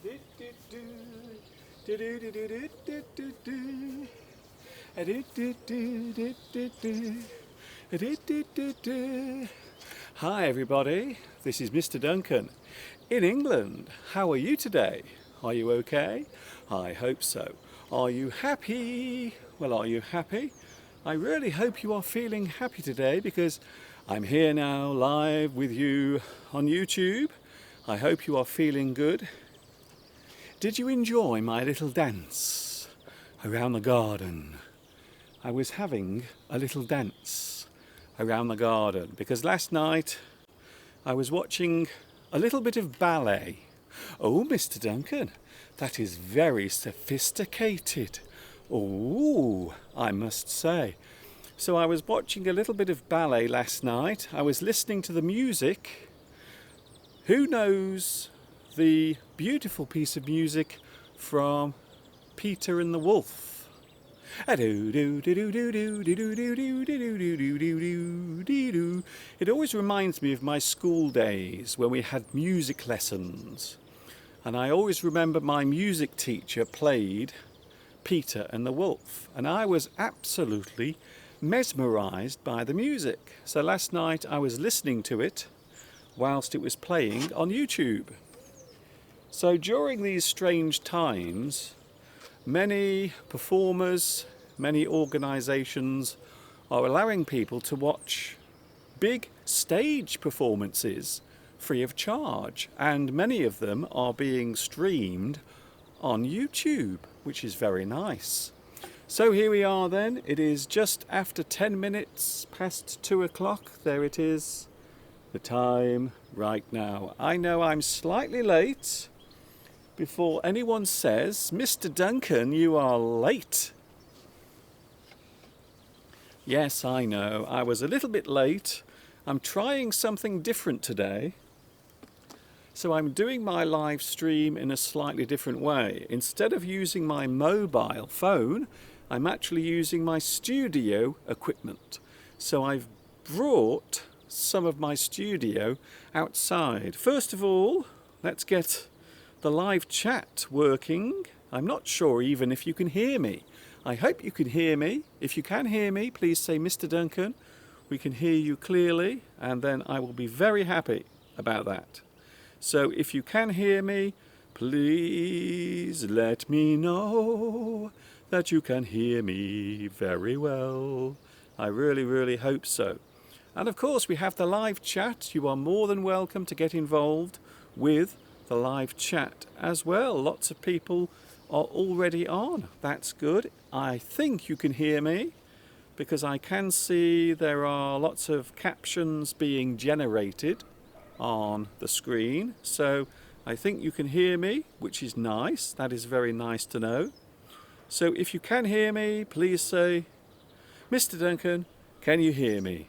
Hi everybody, this is Mr. Duncan in England. How are you today? Are you okay? I hope so. Are you happy? Well, are you happy? I really hope you are feeling happy today because I'm here now live with you on YouTube. I hope you are feeling good. Did you enjoy my little dance around the garden? I was having a little dance around the garden because last night I was watching a little bit of ballet. Oh, Mr. Duncan, that is very sophisticated. Oh, I must say. So I was watching a little bit of ballet last night. I was listening to the music. Who knows the beautiful piece of music from Peter and the Wolf? It always reminds me of my school days when we had music lessons. And I always remember my music teacher played Peter and the Wolf. And I was absolutely mesmerised by the music. So last night I was listening to it whilst it was playing on YouTube. So during these strange times, many performers, many organisations are allowing people to watch big stage performances free of charge, and many of them are being streamed on YouTube, which is very nice. So here we are then. It is just after 10 minutes past 2 o'clock. There it is, the time right now. I know I'm slightly late. Before anyone says, Mr. Duncan, you are late. Yes, I know, I was a little bit late. I'm trying something different today. So I'm doing my live stream in a slightly different way. Instead of using my mobile phone, I'm actually using my studio equipment. So I've brought some of my studio outside. First of all, let's get the live chat working. I'm not sure even if you can hear me. I hope you can hear me. If you can hear me, please say, Mr. Duncan, we can hear you clearly, and then I will be very happy about that. So if you can hear me, please let me know that you can hear me very well. I really, really hope so. And of course, we have the live chat. You are more than welcome to get involved with the live chat as well. Lots of people are already on. That's good. I think you can hear me because I can see there are lots of captions being generated on the screen. So I think you can hear me, which is nice. That is very nice to know. So if you can hear me, please say, Mr. Duncan, can you hear me?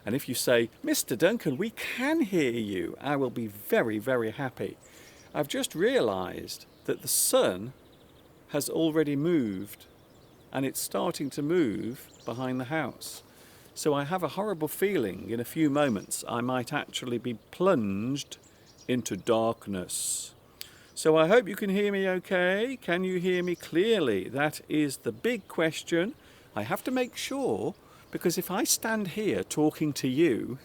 And if you say, Mr. Duncan, we can hear you, I will be very, very happy. I've just realised that the sun has already moved, and it's starting to move behind the house. So I have a horrible feeling in a few moments I might actually be plunged into darkness. So I hope you can hear me okay. Can you hear me clearly? That is the big question. I have to make sure, because if I stand here talking to you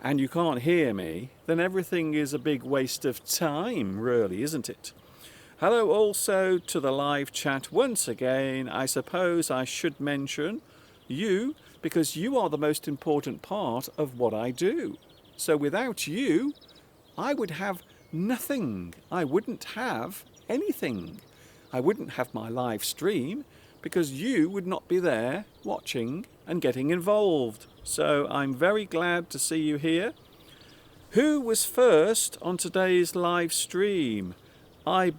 and you can't hear me, then everything is a big waste of time, really, isn't it? Hello also to the live chat once again. I suppose I should mention you, because you are the most important part of what I do. So without you, I would have nothing. I wouldn't have anything. I wouldn't have my live stream, because you would not be there watching and getting involved. So I'm very glad to see you here. Who was first on today's live stream? I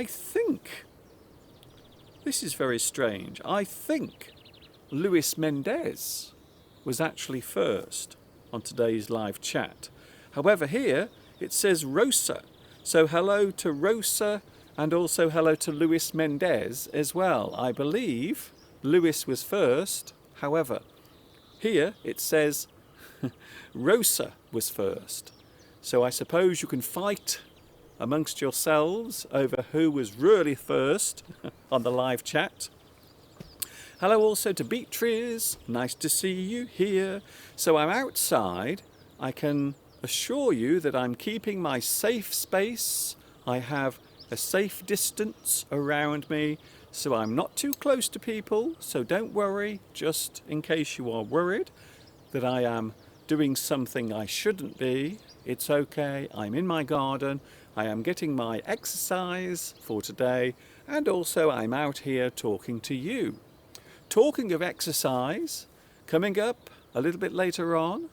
think, this is very strange, I think Luis Mendez was actually first on today's live chat. However, here it says Rosa. So hello to Rosa, and also hello to Luis Mendez as well. I believe Luis was first. However, here it says Rosa was first. So I suppose you can fight amongst yourselves over who was really first on the live chat. Hello also to Beatrice, nice to see you here. So I'm outside. I can assure you that I'm keeping my safe space. I have a safe distance around me, so I'm not too close to people. So don't worry, just in case you are worried that I am doing something I shouldn't be. It's okay, I'm in my garden. I am getting my exercise for today, and also I'm out here talking to you. Talking of exercise, coming up a little bit later on,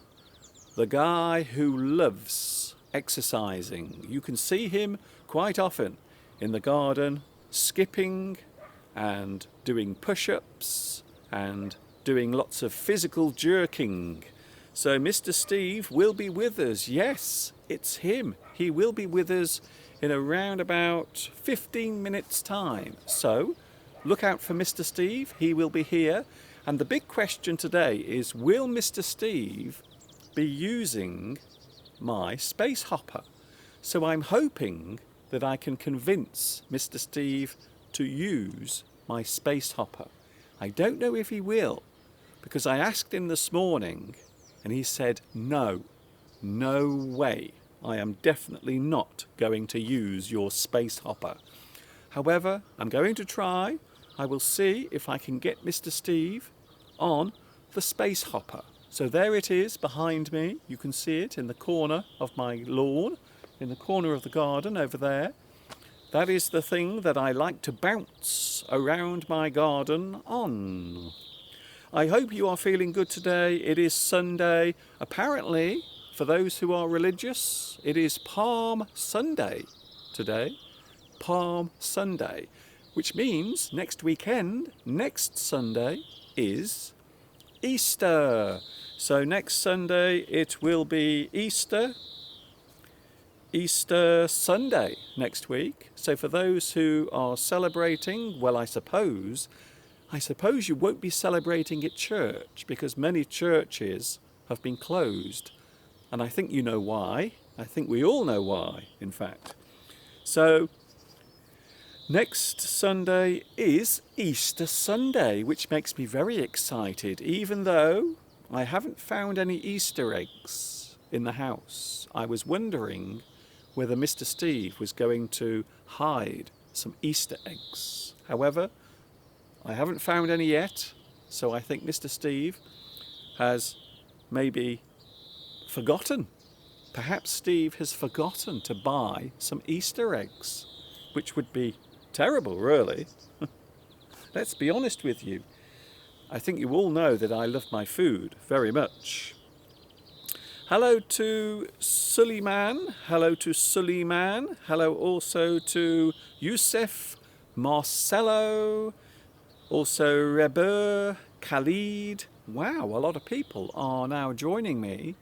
the guy who loves exercising. You can see him quite often in the garden, skipping and doing push-ups and doing lots of physical jerking. So Mr. Steve will be with us. Yes, it's him. He will be with us in around about 15 minutes time. So look out for Mr. Steve. He will be here. And the big question today is, will Mr. Steve be using my space hopper? So I'm hoping that I can convince Mr. Steve to use my space hopper. I don't know if he will, because I asked him this morning and he said, no way. I am definitely not going to use your space hopper. However, I'm going to try. I will see if I can get Mr. Steve on the space hopper. So there it is behind me. You can see it in the corner of my lawn, in the corner of the garden over there. That is the thing that I like to bounce around my garden on. I hope you are feeling good today. It is Sunday. Apparently, for those who are religious, it is Palm Sunday today. Palm Sunday, which means next weekend, next Sunday, is Easter. So next Sunday it will be Easter Sunday next week. So for those who are celebrating, well, I suppose you won't be celebrating at church, because many churches have been closed. And I think you know why. I think we all know why, in fact. So next Sunday is Easter Sunday, which makes me very excited, even though I haven't found any Easter eggs in the house. I was wondering whether Mr. Steve was going to hide some Easter eggs. However, I haven't found any yet, so I think Mr. Steve has maybe forgotten. Perhaps Steve has forgotten to buy some Easter eggs, which would be terrible, really. Let's be honest with you. I think you all know that I love my food very much. Hello to Suleiman. Hello to Suleiman. Hello also to Youssef, Marcelo, also Reber, Khalid. Wow, a lot of people are now joining me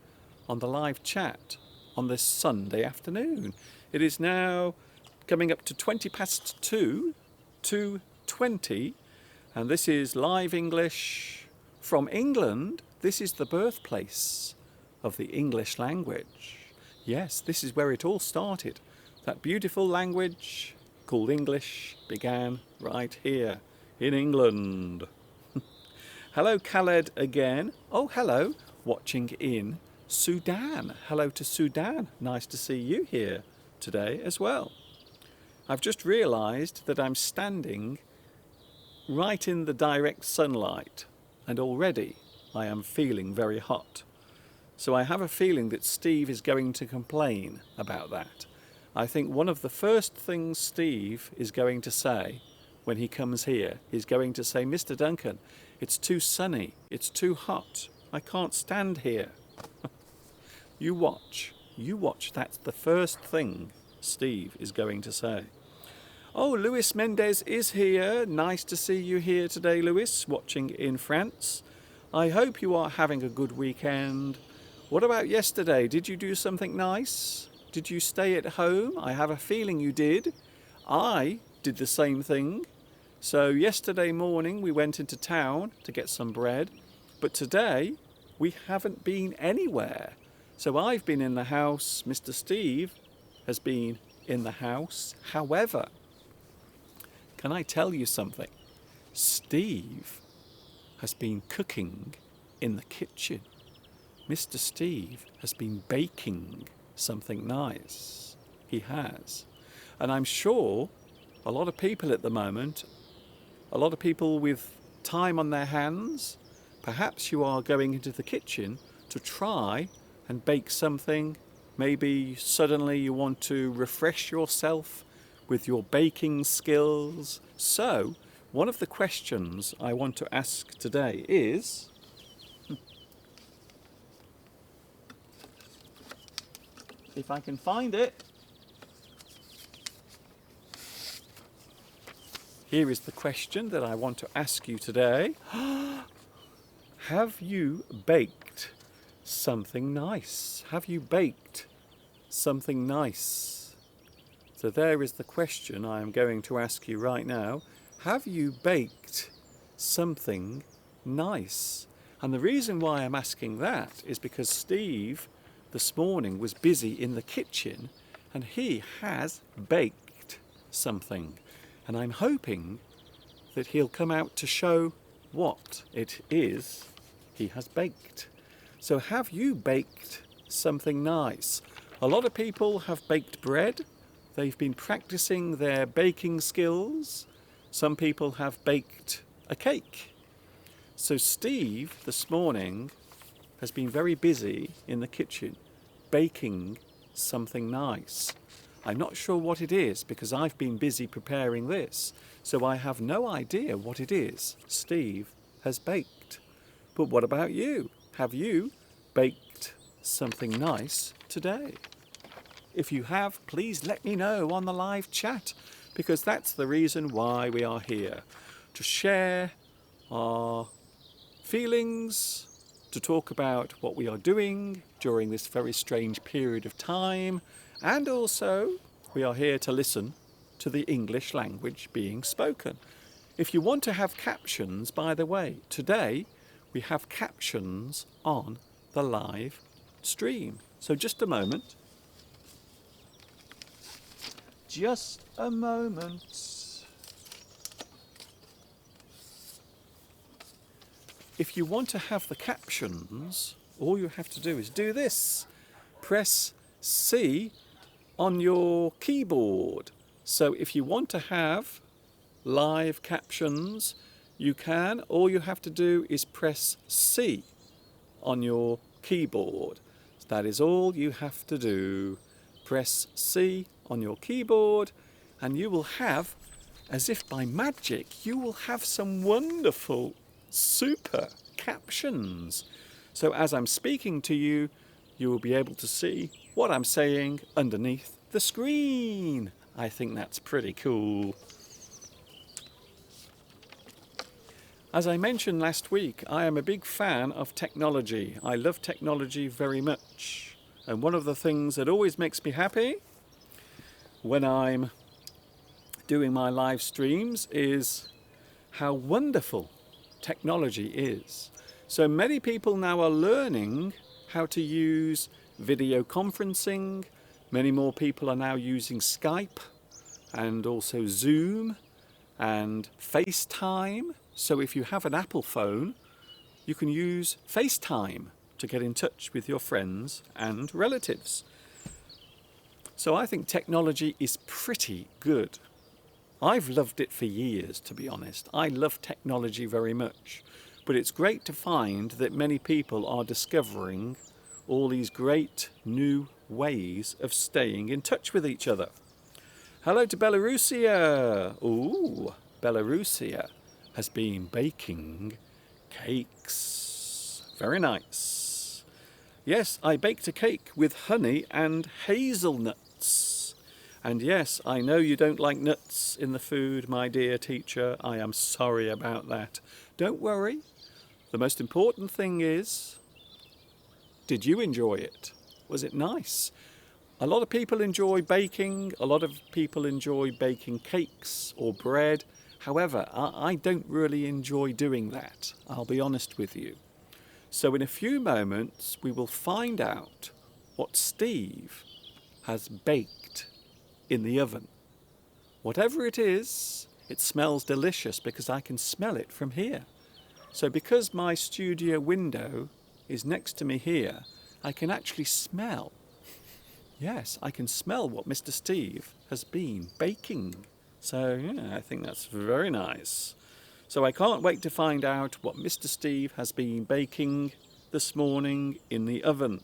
on the live chat on this Sunday afternoon. It is now coming up to 2:20, 2:20, and this is live English from England. This is the birthplace of the English language. Yes, this is where it all started. That beautiful language called English began right here in England. Hello, Khaled again. Oh, hello, watching in Sudan. Hello to Sudan. Nice to see you here today as well. I've just realised that I'm standing right in the direct sunlight, and already I am feeling very hot. So I have a feeling that Steve is going to complain about that. I think one of the first things Steve is going to say when he comes here, he's going to say, Mr. Duncan, it's too sunny, it's too hot, I can't stand here. You watch, that's the first thing Steve is going to say. Oh, Luis Mendez is here. Nice to see you here today, Luis, watching in France. I hope you are having a good weekend. What about yesterday? Did you do something nice? Did you stay at home? I have a feeling you did. I did the same thing. So yesterday morning we went into town to get some bread, but today we haven't been anywhere. So I've been in the house, Mr. Steve has been in the house. However, can I tell you something? Steve has been cooking in the kitchen. Mr. Steve has been baking something nice. He has. And I'm sure a lot of people at the moment, a lot of people with time on their hands, perhaps you are going into the kitchen to try and bake something. Maybe suddenly you want to refresh yourself with your baking skills. So, one of the questions I want to ask today is, if I can find it, here is the question that I want to ask you today. Have you baked something nice? Have you baked something nice? So there is the question I am going to ask you right now. Have you baked something nice? And the reason why I'm asking that is because Steve this morning was busy in the kitchen and he has baked something. And I'm hoping that he'll come out to show what it is he has baked. So have you baked something nice? A lot of people have baked bread. They've been practicing their baking skills. Some people have baked a cake. So Steve this morning has been very busy in the kitchen baking something nice. I'm not sure what it is because I've been busy preparing this, so I have no idea what it is Steve has baked. But what about you? Have you baked something nice today? If you have, please let me know on the live chat, because that's the reason why we are here, to share our feelings, to talk about what we are doing during this very strange period of time, and also we are here to listen to the English language being spoken. If you want to have captions, by the way, today we have captions on the live stream. So just a moment. Just a moment. If you want to have the captions, all you have to do is do this. Press C on your keyboard. So if you want to have live captions, you can. All you have to do is press C on your keyboard. That is all you have to do. Press C on your keyboard and you will have, as if by magic, you will have some wonderful, super captions. So as I'm speaking to you, you will be able to see what I'm saying underneath the screen. I think that's pretty cool. As I mentioned last week, I am a big fan of technology. I love technology very much. And one of the things that always makes me happy when I'm doing my live streams is how wonderful technology is. So many people now are learning how to use video conferencing. Many more people are now using Skype and also Zoom and FaceTime. So if you have an Apple phone, you can use FaceTime to get in touch with your friends and relatives. So I think technology is pretty good. I've loved it for years, to be honest. I love technology very much. But it's great to find that many people are discovering all these great new ways of staying in touch with each other. Hello to Belarusia. Ooh, Belarusia has been baking cakes. Very nice. Yes, I baked a cake with honey and hazelnuts. And yes, I know you don't like nuts in the food, my dear teacher. I am sorry about that. Don't worry. The most important thing is, did you enjoy it? Was it nice? A lot of people enjoy baking. A lot of people enjoy baking cakes or bread. However, I don't really enjoy doing that. I'll be honest with you. So in a few moments, we will find out what Steve has baked in the oven. Whatever it is, it smells delicious because I can smell it from here. So because my studio window is next to me here, I can actually smell. Yes, I can smell what Mr. Steve has been baking. So yeah, I think that's very nice. So I can't wait to find out what Mr. Steve has been baking this morning in the oven.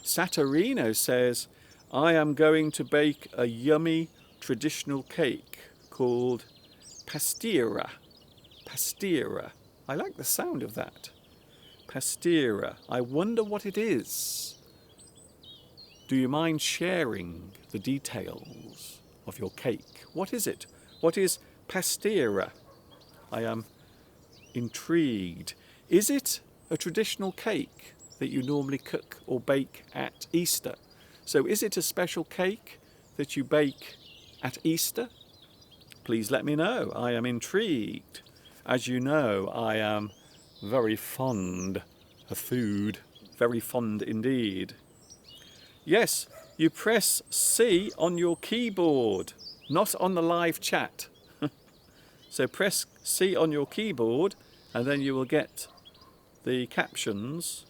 Saturino says, I am going to bake a yummy traditional cake called pastiera. Pastiera. I like the sound of that. Pastiera. I wonder what it is. Do you mind sharing the details of your cake? What is it? What is pastiera? I am intrigued. Is it a traditional cake that you normally cook or bake at Easter? So is it a special cake that you bake at Easter? Please let me know. I am intrigued. As you know, I am very fond of food. Very fond indeed. Yes, you press C on your keyboard, not on the live chat. So press C on your keyboard and then you will get the captions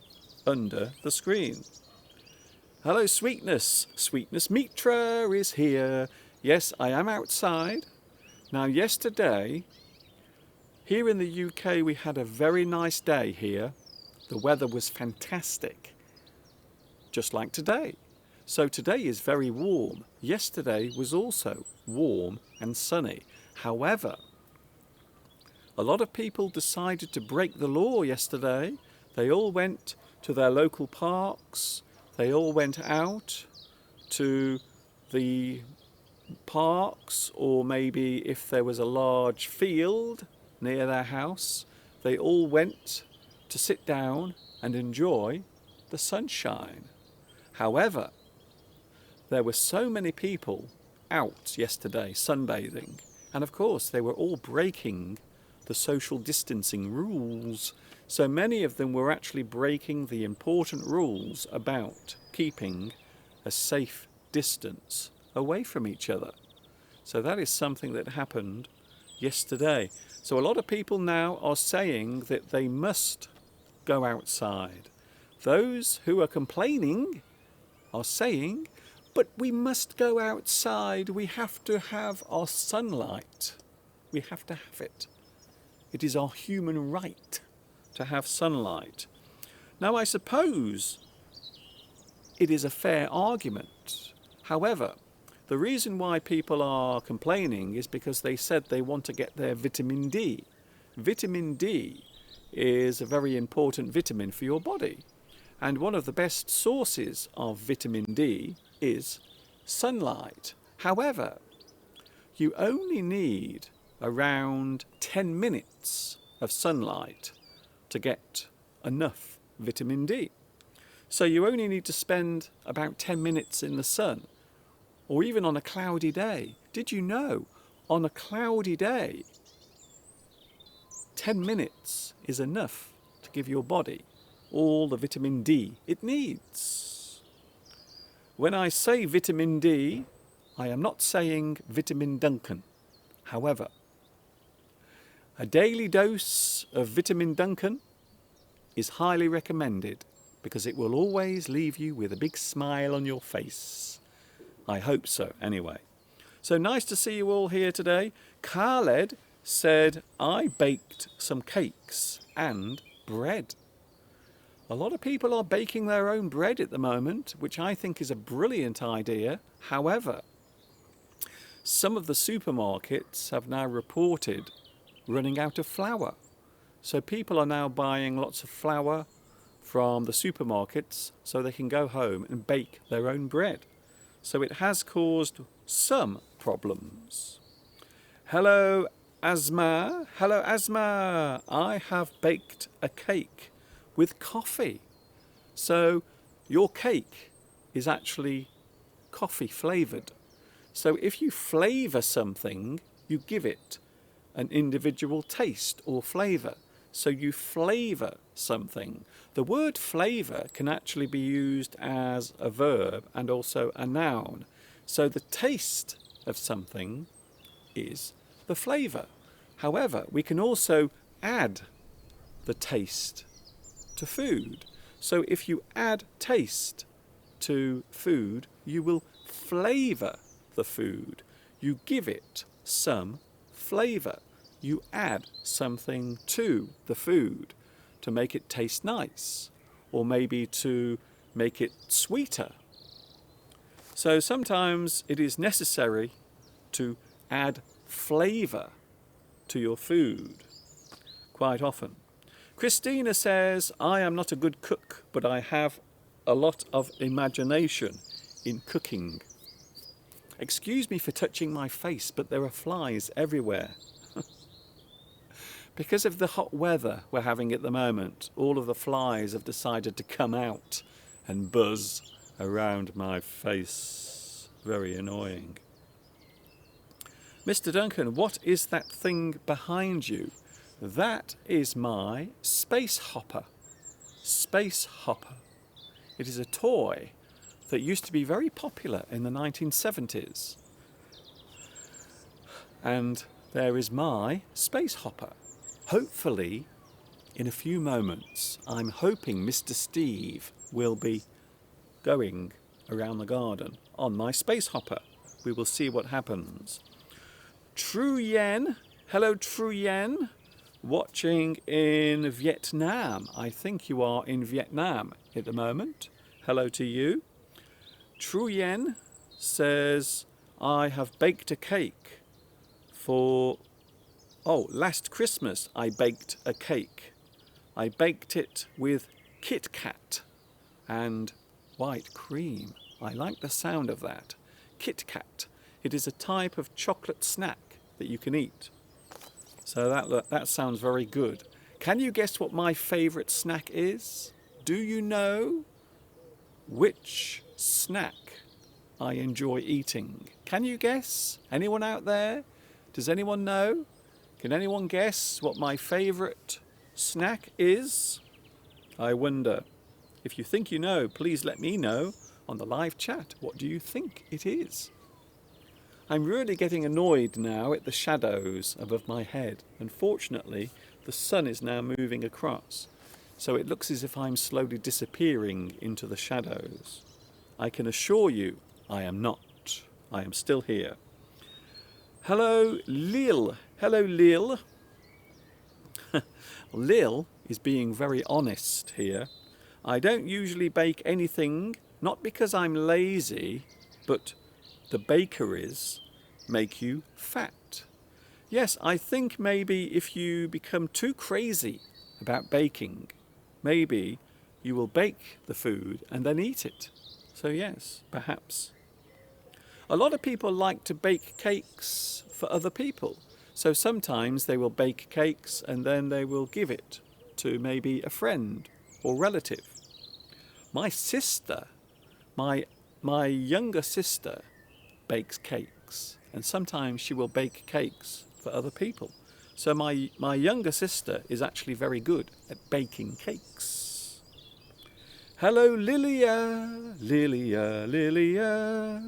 under the screen. Hello, Sweetness. Sweetness Mitra is here. Yes, I am outside. Now, yesterday, here in the UK, we had a very nice day here. The weather was fantastic, just like today. So today is very warm. Yesterday was also warm and sunny. However, a lot of people decided to break the law yesterday. They all went to their local parks. They all went out to the parks, or maybe if there was a large field near their house, they all went to sit down and enjoy the sunshine. However, there were so many people out yesterday sunbathing, and of course they were all breaking the social distancing rules. So many of them were actually breaking the important rules about keeping a safe distance away from each other. So that is something that happened yesterday. So a lot of people now are saying that they must go outside. Those who are complaining are saying, but we must go outside. We have to have our sunlight. We have to have it. It is our human right to have sunlight. Now, I suppose it is a fair argument. However, the reason why people are complaining is because they said they want to get their vitamin D. Vitamin D is a very important vitamin for your body. And one of the best sources of vitamin D is sunlight. However, you only need around 10 minutes of sunlight to get enough vitamin D. So you only need to spend about 10 minutes in the sun, or even on a cloudy day. Did you know, on a cloudy day, 10 minutes is enough to give your body all the vitamin D it needs? When I say vitamin D, I am not saying vitamin Duncan. However, a daily dose of vitamin Duncan is highly recommended because it will always leave you with a big smile on your face. I hope so, anyway. So nice to see you all here today. Khaled said, I baked some cakes and bread. A lot of people are baking their own bread at the moment, which I think is a brilliant idea. However, some of the supermarkets have now reported running out of flour. So people are now buying lots of flour from the supermarkets so they can go home and bake their own bread. So it has caused some problems. Hello, Asma. Hello, Asma. I have baked a cake with coffee. So your cake is actually coffee flavoured. So if you flavour something, you give it an individual taste or flavour. So you flavour something. The word flavour can actually be used as a verb and also a noun. So the taste of something is the flavour. However, we can also add the taste to food. So if you add taste to food, you will flavour the food. You give it some flavour. You add something to the food to make it taste nice, or maybe to make it sweeter. So sometimes it is necessary to add flavour to your food, quite often. Christina says, I am not a good cook, but I have a lot of imagination in cooking. Excuse me for touching my face, but there are flies everywhere. Because of the hot weather we're having at the moment, all of the flies have decided to come out and buzz around my face. Very annoying. Mr. Duncan, what is that thing behind you? That is my space hopper. Space hopper. It is a toy that used to be very popular in the 1970s. And there is my space hopper. Hopefully, in a few moments, I'm hoping Mr. Steve will be going around the garden on my space hopper. We will see what happens. Tru Yen, hello Tru Yen, watching in Vietnam. I think you are in Vietnam at the moment. Hello to you. Tru Yen says, I have baked a cake for... Oh, last Christmas I baked a cake. I baked it with Kit Kat and white cream. I like the sound of that. Kit Kat. It is a type of chocolate snack that you can eat. So that sounds very good. Can you guess what my favourite snack is? Do you know which snack I enjoy eating? Can you guess? Anyone out there? Does anyone know? Can anyone guess what my favourite snack is? I wonder. If you think you know, please let me know on the live chat. What do you think it is? I'm really getting annoyed now at the shadows above my head. Unfortunately, the sun is now moving across, so it looks as if I'm slowly disappearing into the shadows. I can assure you I am not. I am still here. Hello, Lil. Hello, Lil. Lil is being very honest here. I don't usually bake anything, not because I'm lazy, but the bakeries make you fat. Yes, I think maybe if you become too crazy about baking, maybe you will bake the food and then eat it. So yes, perhaps. A lot of people like to bake cakes for other people. So sometimes they will bake cakes and then they will give it to maybe a friend or relative. My sister, my younger sister, bakes cakes, and sometimes she will bake cakes for other people. So my younger sister is actually very good at baking cakes. Hello, Lilia, Lilia, Lilia.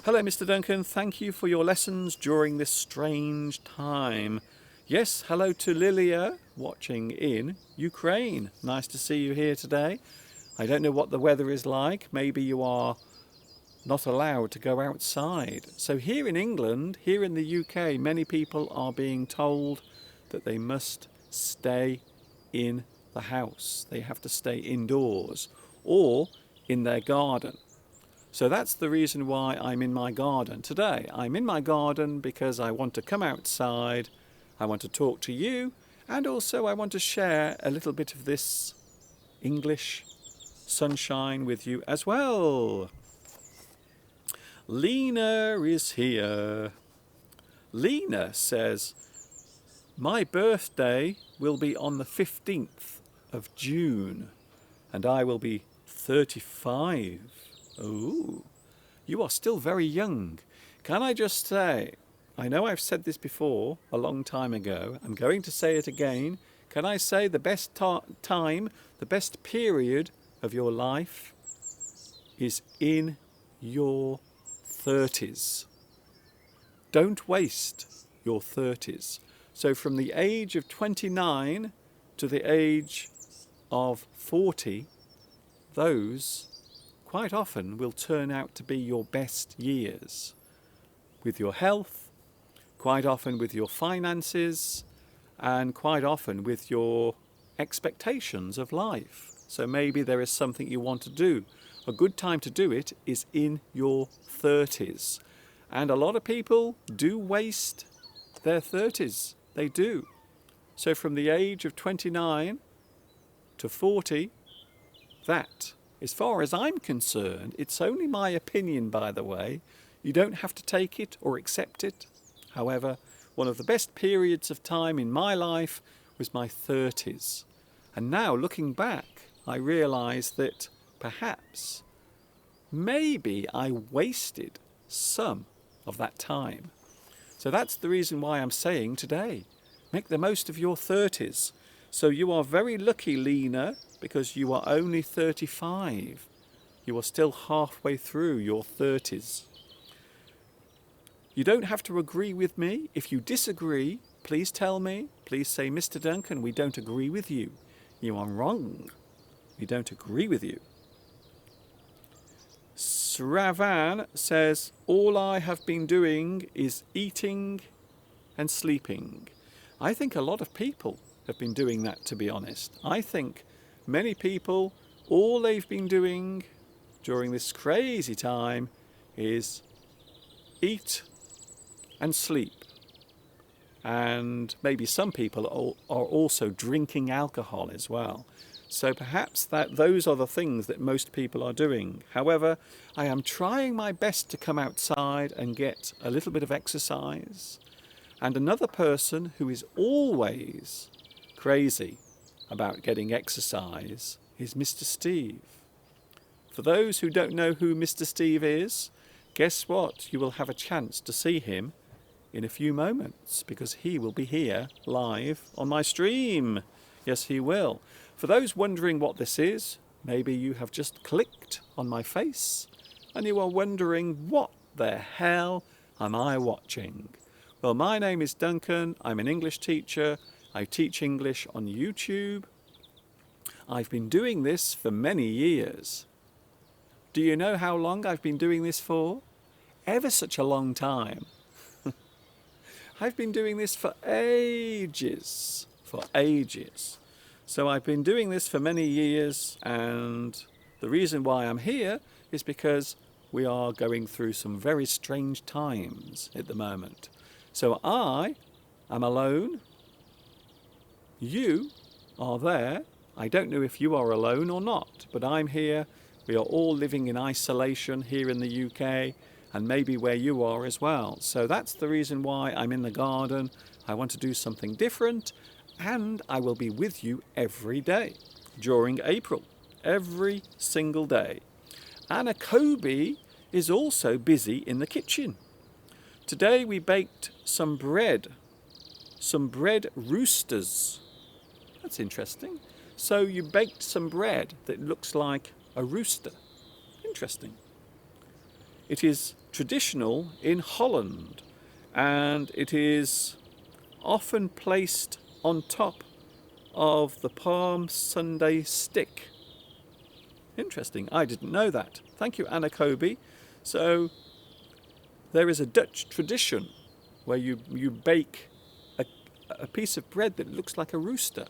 Hello, Mr. Duncan. Thank you for your lessons during this strange time. Yes, hello to Lilia, watching in Ukraine. Nice to see you here today. I don't know what the weather is like. Maybe you are not allowed to go outside. So here in England, here in the UK, many people are being told that they must stay in the house. They have to stay indoors or in their garden. So that's the reason why I'm in my garden today. I'm in my garden because I want to come outside, I want to talk to you, and also I want to share a little bit of this English sunshine with you as well. Lena is here. Lena says, my birthday will be on the 15th of June and I will be 35. Oh, you are still very young. Can I just say, I know I've said this before a long time ago, I'm going to say it again Can I say the best time, the best period of your life is in your 30s. Don't waste your 30s. So from the age of 29 to the age of 40, those quite often will turn out to be your best years. With your health, quite often with your finances, and quite often with your expectations of life. So maybe there is something you want to do. A good time to do it is in your 30s. And a lot of people do waste their 30s. They do. So from the age of 29 to 40, that, as far as I'm concerned, it's only my opinion, by the way. You don't have to take it or accept it. However, one of the best periods of time in my life was my 30s. And now, looking back, I realise that perhaps, maybe I wasted some of that time. So that's the reason why I'm saying today, make the most of your 30s. So you are very lucky, Lena, because you are only 35. You are still halfway through your 30s. You don't have to agree with me. If you disagree, please tell me. Please say, Mr. Duncan, we don't agree with you. You are wrong. We don't agree with you. Sravan says, all I have been doing is eating and sleeping. I think a lot of people have been doing that, to be honest. I think many people, all they've been doing during this crazy time is eat and sleep. And maybe some people are also drinking alcohol as well. So perhaps those are the things that most people are doing. However, I am trying my best to come outside and get a little bit of exercise. And another person who is always crazy about getting exercise is Mr. Steve. For those who don't know who Mr. Steve is, guess what? You will have a chance to see him in a few moments, because he will be here live on my stream. Yes, he will. For those wondering what this is, maybe you have just clicked on my face and you are wondering, what the hell am I watching? Well, my name is Duncan. I'm an English teacher. I teach English on YouTube. I've been doing this for many years. Do you know how long I've been doing this for? Ever such a long time. I've been doing this for ages. So I've been doing this for many years, and the reason why I'm here is because we are going through some very strange times at the moment. So I am alone. You are there. I don't know if you are alone or not, but I'm here. We are all living in isolation here in the UK, and maybe where you are as well. So that's the reason why I'm in the garden. I want to do something different, and I will be with you every day during April, every single day. Anna Kobe is also busy in the kitchen. Today we baked some bread roosters. That's interesting. So you baked some bread that looks like a rooster. Interesting. It is traditional in Holland, and it is often placed on top of the Palm Sunday stick. Interesting. I didn't know that. Thank you, Anna Kobe. So there is a Dutch tradition where you bake a piece of bread that looks like a rooster.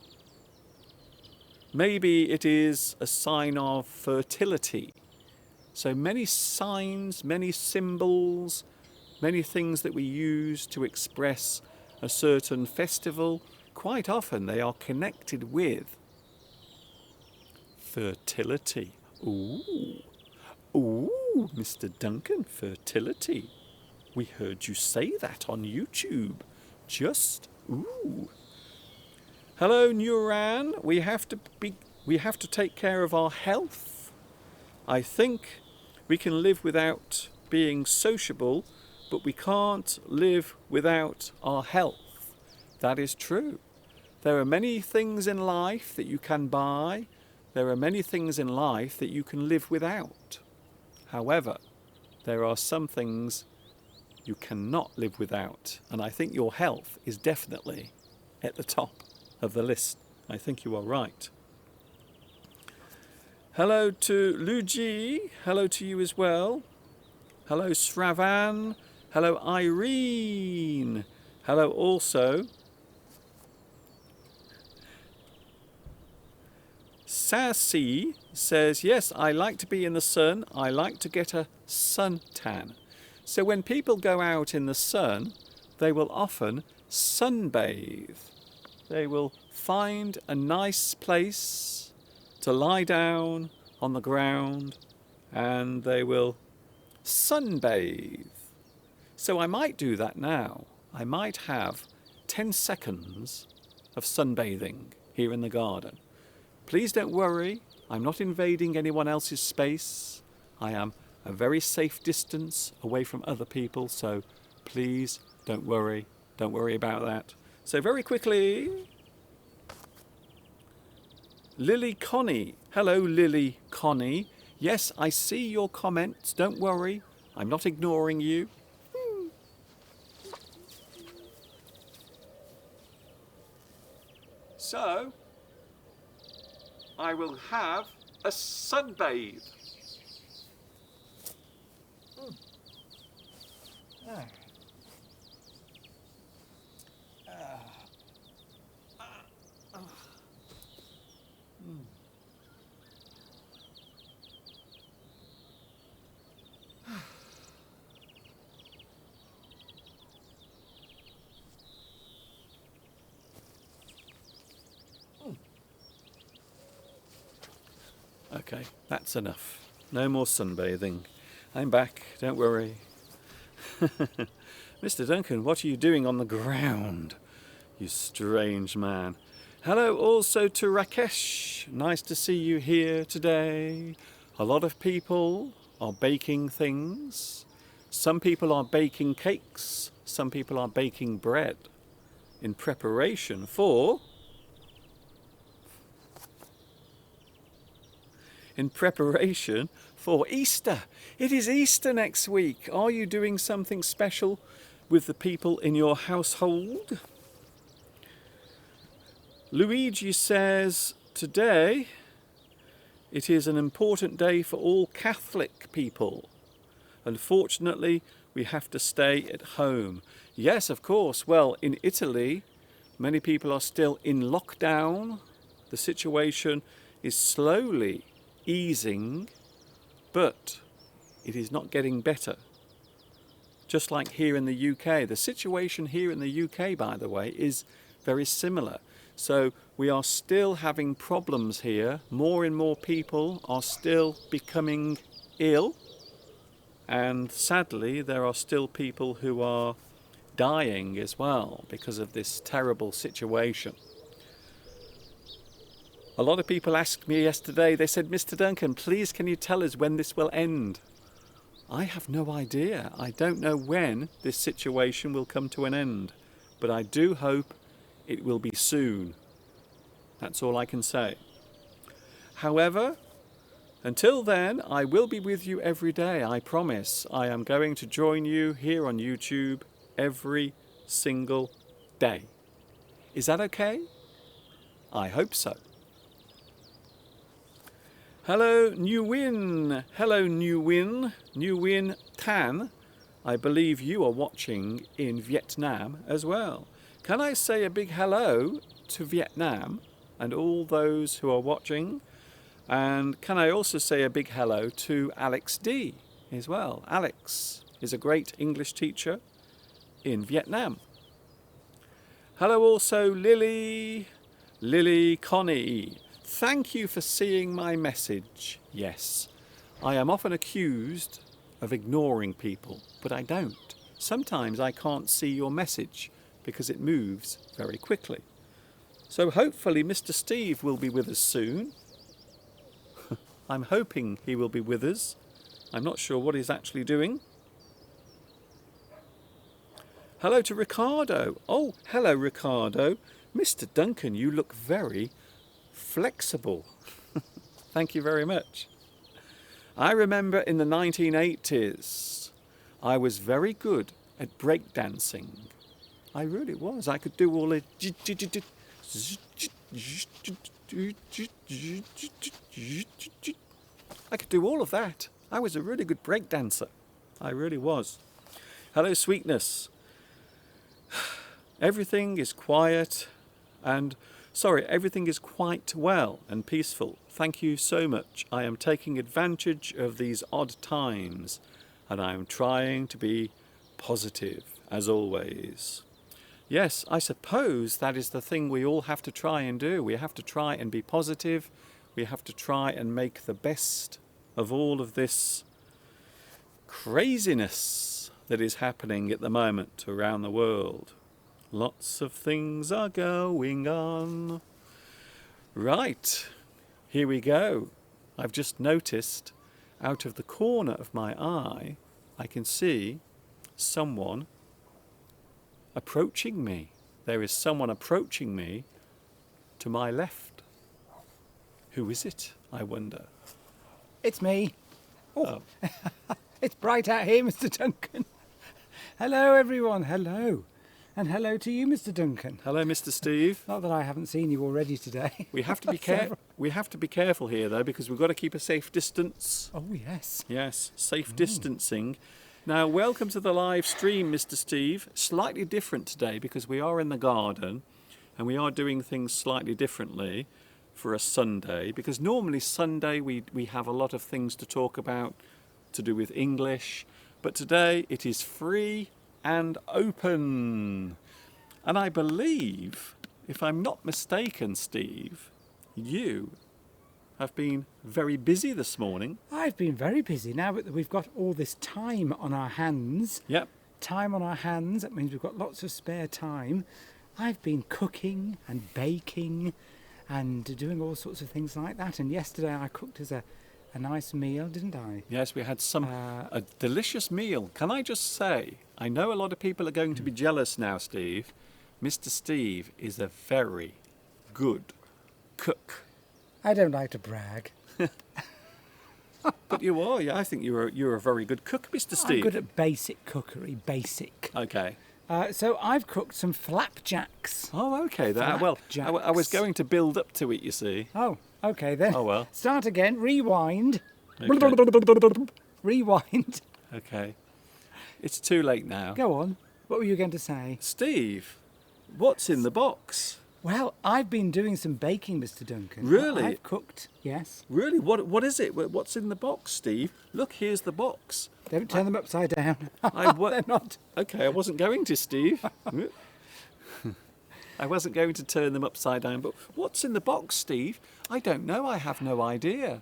Maybe it is a sign of fertility. So many signs, many symbols, many things that we use to express a certain festival, quite often they are connected with fertility. Ooh, Mr. Duncan, fertility. We heard you say that on YouTube. Just, ooh. Hello, Nuran. We have to take care of our health. I think we can live without being sociable, but we can't live without our health. That is true. There are many things in life that you can buy. There are many things in life that you can live without. However, there are some things you cannot live without. And I think your health is definitely at the top of the list. I think you are right. Hello to Luigi. Hello to you as well. Hello Sravan. Hello Irene. Hello also Sassy says, yes, I like to be in the sun. I like to get a suntan. So when people go out in the sun, they will often sunbathe. They will find a nice place to lie down on the ground and they will sunbathe. So I might do that now. I might have 10 seconds of sunbathing here in the garden. Please don't worry, I'm not invading anyone else's space. I am a very safe distance away from other people, so please don't worry about that. So very quickly, Lily Connie. Hello Lily Connie. Yes, I see your comments, don't worry, I'm not ignoring you. So, I will have a sunbathe. Okay, that's enough. No more sunbathing. I'm back, don't worry. Mr. Duncan, what are you doing on the ground? You strange man. Hello also to Rakesh. Nice to see you here today. A lot of people are baking things. Some people are baking cakes. Some people are baking bread in preparation for Easter. It is Easter next week. Are you doing something special with the people in your household? Luigi says, today it is an important day for all Catholic people. Unfortunately, we have to stay at home. Yes, of course. Well, in Italy, many people are still in lockdown. The situation is slowly easing, but it is not getting better. Just like here in the UK. The situation here in the UK, by the way, is very similar. So we are still having problems here. More and more people are still becoming ill. And sadly, there are still people who are dying as well because of this terrible situation. A lot of people asked me yesterday, they said, Mr. Duncan, please can you tell us when this will end? I have no idea. I don't know when this situation will come to an end, but I do hope it will be soon. That's all I can say. However, until then, I will be with you every day, I promise. I am going to join you here on YouTube every single day. Is that okay? I hope so. Hello, New Win. Hello, New Win. New Win Tan. I believe you are watching in Vietnam as well. Can I say a big hello to Vietnam and all those who are watching? And can I also say a big hello to Alex D as well? Alex is a great English teacher in Vietnam. Hello also Lily Connie. Thank you for seeing my message. Yes, I am often accused of ignoring people, but I don't. Sometimes I can't see your message because it moves very quickly. So hopefully Mr. Steve will be with us soon. I'm hoping he will be with us. I'm not sure what he's actually doing. Hello to Ricardo. Oh, hello Ricardo. Mr. Duncan, you look very flexible. Thank you very much. I remember in the 1980s, I was very good at breakdancing. I really was. I could do all the... I could do all of that. I was a really good breakdancer. I really was. Hello, sweetness. Everything is quiet and... everything is quite well and peaceful. Thank you so much. I am taking advantage of these odd times and I am trying to be positive, as always. Yes, I suppose that is the thing we all have to try and do. We have to try and be positive. We have to try and make the best of all of this craziness that is happening at the moment around the world. Lots of things are going on. Right, here we go. I've just noticed out of the corner of my eye, I can see someone approaching me. There is someone approaching me to my left. Who is it, I wonder? It's me. Oh. It's bright out here, Mr. Duncan. Hello, everyone. Hello. And hello to you, Mr. Duncan. Hello, Mr. Steve. Not that I haven't seen you already today. We have to be careful here, though, because we've got to keep a safe distance. Oh, yes. Yes, safe distancing. Now, welcome to the live stream, Mr. Steve. Slightly different today because we are in the garden and we are doing things slightly differently for a Sunday, because normally Sunday we have a lot of things to talk about to do with English, but today it is free and open. And I believe, if I'm not mistaken, Steve, you have been very busy this morning. I've been very busy now that we've got all this time on our hands. Yep. Time on our hands, that means we've got lots of spare time. I've been cooking and baking and doing all sorts of things like that. And yesterday I cooked as a nice meal, didn't I? Yes, we had a delicious meal. Can I just say, I know a lot of people are going to be jealous now, Steve. Mr. Steve is a very good cook. I don't like to brag. But you are, yeah. I think you're a very good cook, Mr. Steve. I'm good at basic cookery, basic. Okay. So I've cooked some flapjacks. Oh, okay. Flapjacks. I was going to build up to it, you see. Oh, okay then. Oh, well. Start again. Rewind. Okay. Rewind. Okay. It's too late now. Go on. What were you going to say? Steve, what's in the box? Well, I've been doing some baking, Mr. Duncan. Really? I've cooked, yes. Really? What is it? What's in the box, Steve? Look, here's the box. Don't turn them upside down. They're not. Okay, I wasn't going to, Steve. I wasn't going to turn them upside down, but what's in the box, Steve? I don't know. I have no idea.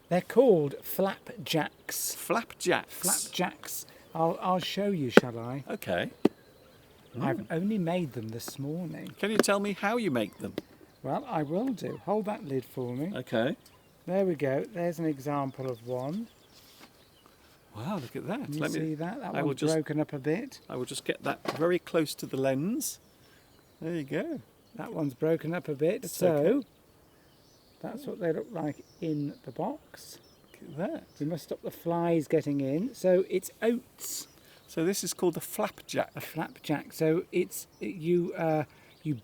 They're called flapjacks. Flapjacks. Flapjacks. I'll show you, shall I? Okay. I've only made them this morning. Can you tell me how you make them? Well, I will do. Hold that lid for me. Okay. There we go. There's an example of one. Wow, look at that. Can you see that? That one's broken up a bit. I will just get that very close to the lens. There you go. That one's broken up a bit. That's what they look like in the box. Look at that. We must stop the flies getting in. So it's oats. So this is called a flapjack. A flapjack. So you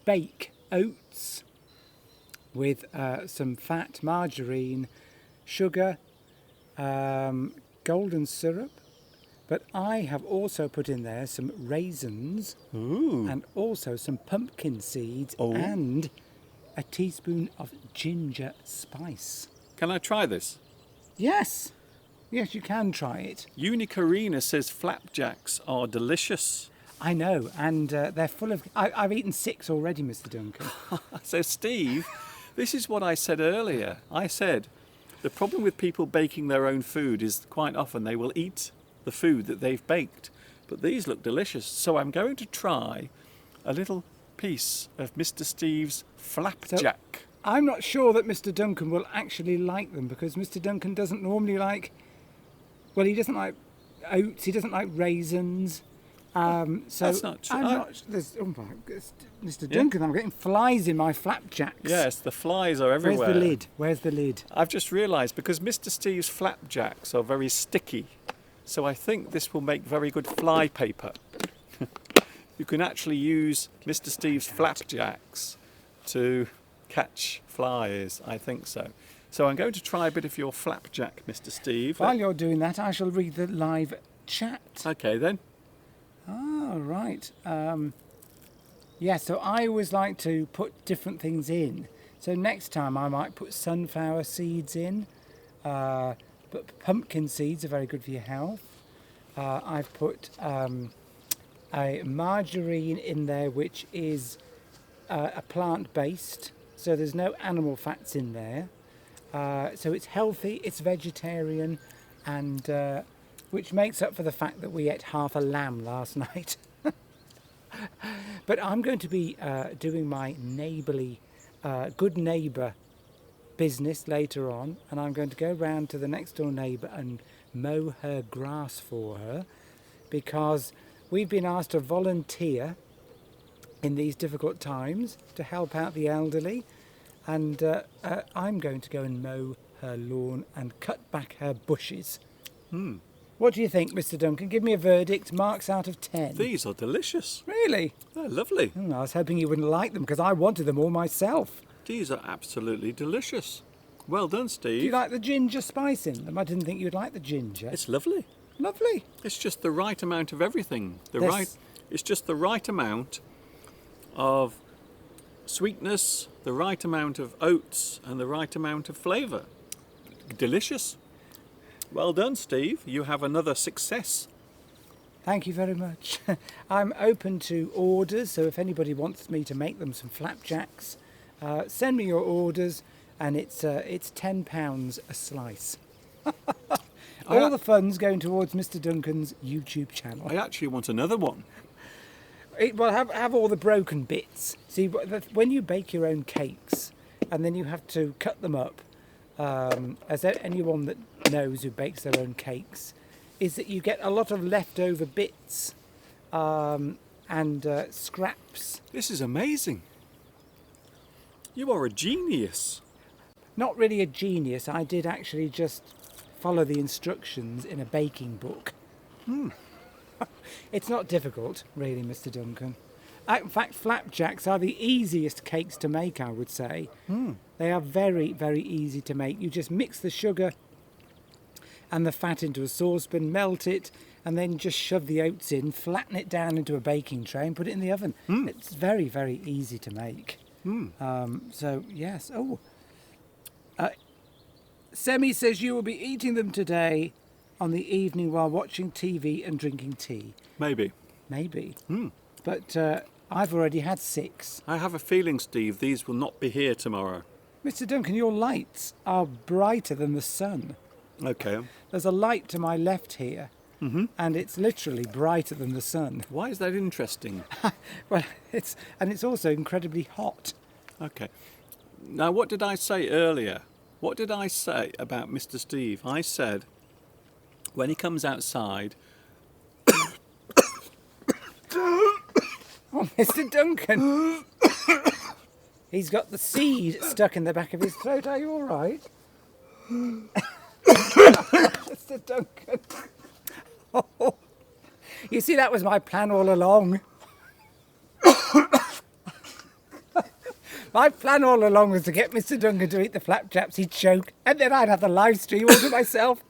bake oats with some fat, margarine, sugar, golden syrup. But I have also put in there some raisins. Ooh. And also some pumpkin seeds. Oh. And a teaspoon of ginger spice. Can I try this? Yes. Yes, you can try it. Unicorina says flapjacks are delicious. I know, and they're full of... I've eaten 6 already, Mr. Duncan. So, Steve, this is what I said earlier. I said the problem with people baking their own food is quite often they will eat the food that they've baked. But these look delicious. So I'm going to try a little piece of Mr. Steve's flapjack. So, I'm not sure that Mr. Duncan will actually like them, because Mr. Duncan doesn't normally like... Well, he doesn't like oats, he doesn't like raisins, So That's not true. I'm not. Oh my, Mr. Duncan, I'm getting flies in my flapjacks. Yes, the flies are Where's everywhere. the lid? Where's the lid? I've just realised because Mr. Steve's flapjacks are very sticky, so I think this will make very good fly paper. You can actually use Mr. Steve's flapjacks to catch flies. I think so. So I'm going to try a bit of your flapjack, Mr. Steve. While you're doing that, I shall read the live chat. Okay then. Oh, right. Yeah, so I always like to put different things in. So next time I might put sunflower seeds in, but pumpkin seeds are very good for your health. I've put a margarine in there, which is a plant-based, so there's no animal fats in there. So it's healthy, it's vegetarian, and which makes up for the fact that we ate half a lamb last night. But I'm going to be doing my neighbourly, good neighbour business later on, and I'm going to go round to the next door neighbour and mow her grass for her, because we've been asked to volunteer in these difficult times to help out the elderly, and I'm going to go and mow her lawn and cut back her bushes. What do you think, Mr. Duncan? Give me a verdict, marks out of 10. These are delicious. Really? They're lovely. I was hoping you wouldn't like them because I wanted them all myself. These are absolutely delicious. Well done, Steve. Do you like the ginger spice in them? I didn't think you'd like the ginger. It's lovely. Lovely. It's just the right amount of everything. This- It's just the right amount of sweetness, the right amount of oats, and the right amount of flavour. Delicious. Well done, Steve. You have another success. Thank you very much. I'm open to orders, so if anybody wants me to make them some flapjacks, send me your orders, and it's £10 a slice. All the funds going towards Mr. Duncan's YouTube channel. I actually want another one. Well, have all the broken bits. See, when you bake your own cakes, and then you have to cut them up, as anyone that knows who bakes their own cakes, is that you get a lot of leftover bits and scraps. This is amazing. You are a genius. Not really a genius. I did actually just follow the instructions in a baking book. It's not difficult, really, Mr. Duncan. In fact, flapjacks are the easiest cakes to make, I would say. They are very, very easy to make. You just mix the sugar and the fat into a saucepan, melt it, and then just shove the oats in, flatten it down into a baking tray and put it in the oven. It's very, very easy to make. So, yes. Oh, Semi says you will be eating them today on the evening while watching TV and drinking tea. Maybe. Maybe. But I've already had 6. I have a feeling, Steve, these will not be here tomorrow. Mr. Duncan, your lights are brighter than the sun. Okay. There's a light to my left here, and it's literally brighter than the sun. Why is that interesting? Well, it's also incredibly hot. Okay. Now, what did I say earlier? What did I say about Mr. Steve? I said, when he comes outside... Oh, Mr. Duncan! He's got the seed stuck in the back of his throat. Are you all right? Mr. Duncan. Oh. You see, that was my plan all along. My plan all along was to get Mr. Duncan to eat the flapjacks, he'd choke, and then I'd have the live stream all to myself.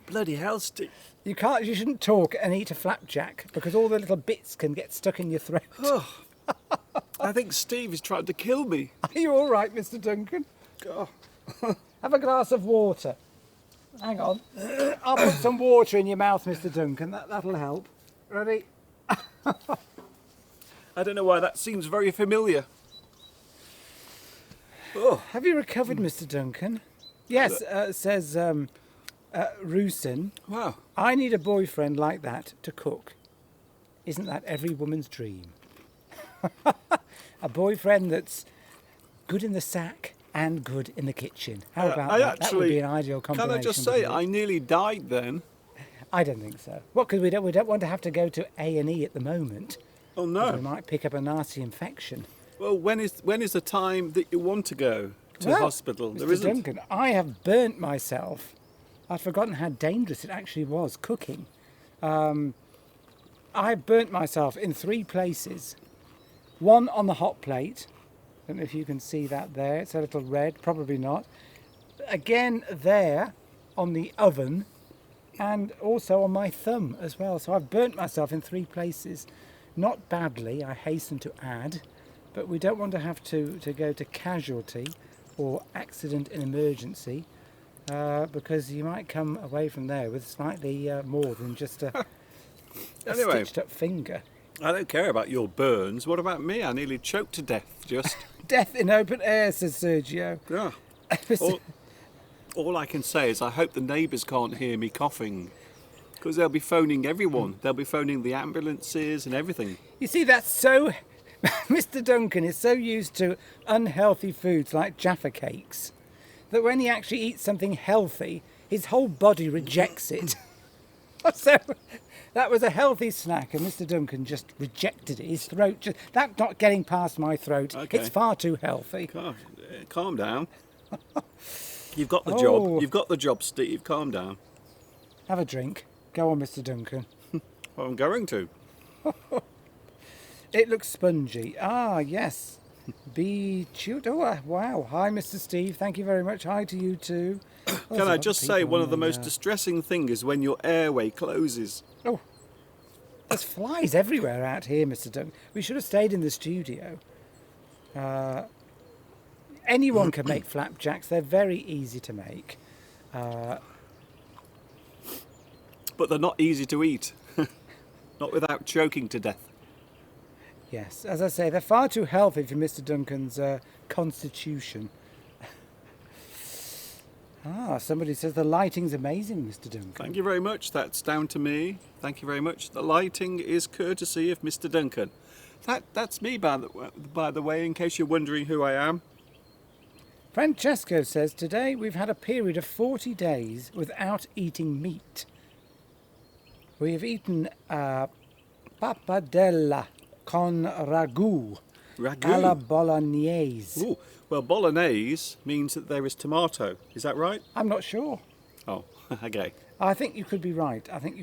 Bloody hell, Steve. You shouldn't talk and eat a flapjack because all the little bits can get stuck in your throat. Oh, I think Steve is trying to kill me. Are you all right, Mr. Duncan? Oh. Have a glass of water. Hang on. I'll put some water in your mouth, Mr. Duncan. That'll help. Ready? I don't know why that seems very familiar. Oh. Have you recovered, Mr. Duncan? Yes, says Rusin. Wow. I need a boyfriend like that to cook. Isn't that every woman's dream? A boyfriend that's good in the sack and good in the kitchen. How about that? That would be an ideal combination. Can I just say, I nearly died then. I don't think so. What? Because we don't want to have to go to A&E at the moment. Oh We no. might pick up a nasty infection. Well, when is the time that you want to go to Well, hospital? There Mr. isn't. Duncan, I have burnt myself. I've forgotten how dangerous it actually was cooking. I burnt myself in 3 places. One on the hot plate. Don't know if you can see that there. It's a little red, probably not. Again there on the oven, and also on my thumb as well. So I've burnt myself in 3 places. Not badly, I hasten to add, but we don't want to have to go to casualty or accident and emergency, because you might come away from there with slightly more than just a Anyway. stitched up finger. I don't care about your burns. What about me? I nearly choked to death. Just Death in open air, says Sergio. yeah. All I can say is I hope the neighbours can't hear me coughing, because they'll be phoning everyone. They'll be phoning the ambulances and everything. You see, that's so... Mr. Duncan is so used to unhealthy foods like Jaffa cakes that when he actually eats something healthy, his whole body rejects it. So that was a healthy snack, and Mr. Duncan just rejected it. His throat, that's not getting past my throat. Okay. It's far too healthy. God, calm down. You've got the Oh. job. You've got the job, Steve. Calm down. Have a drink. Go on, Mr. Duncan. Well, I'm going to. It looks spongy. Ah, yes. Be chewed. Oh, wow. Hi, Mr. Steve. Thank you very much. Hi to you too. Oh, there's a Can I lot just people say one on of the most distressing things is when your airway closes. Oh, there's flies everywhere out here, Mr. Duncan. We should have stayed in the studio. Anyone can make flapjacks. They're very easy to make. But they're not easy to eat. Not without choking to death. Yes, as I say, they're far too healthy for Mr. Duncan's constitution. Somebody says the lighting's amazing, Mr. Duncan. Thank you very much. That's down to me. Thank you very much. The lighting is courtesy of Mr. Duncan. That's me, by the way, in case you're wondering who I am. Francesco says, today we've had a period of 40 days without eating meat. We have eaten pappardella con ragù alla Ragu. bolognese. Ooh, well, bolognese means that there is tomato. Is that right? I'm not sure. Oh, okay. I think you could be right. I think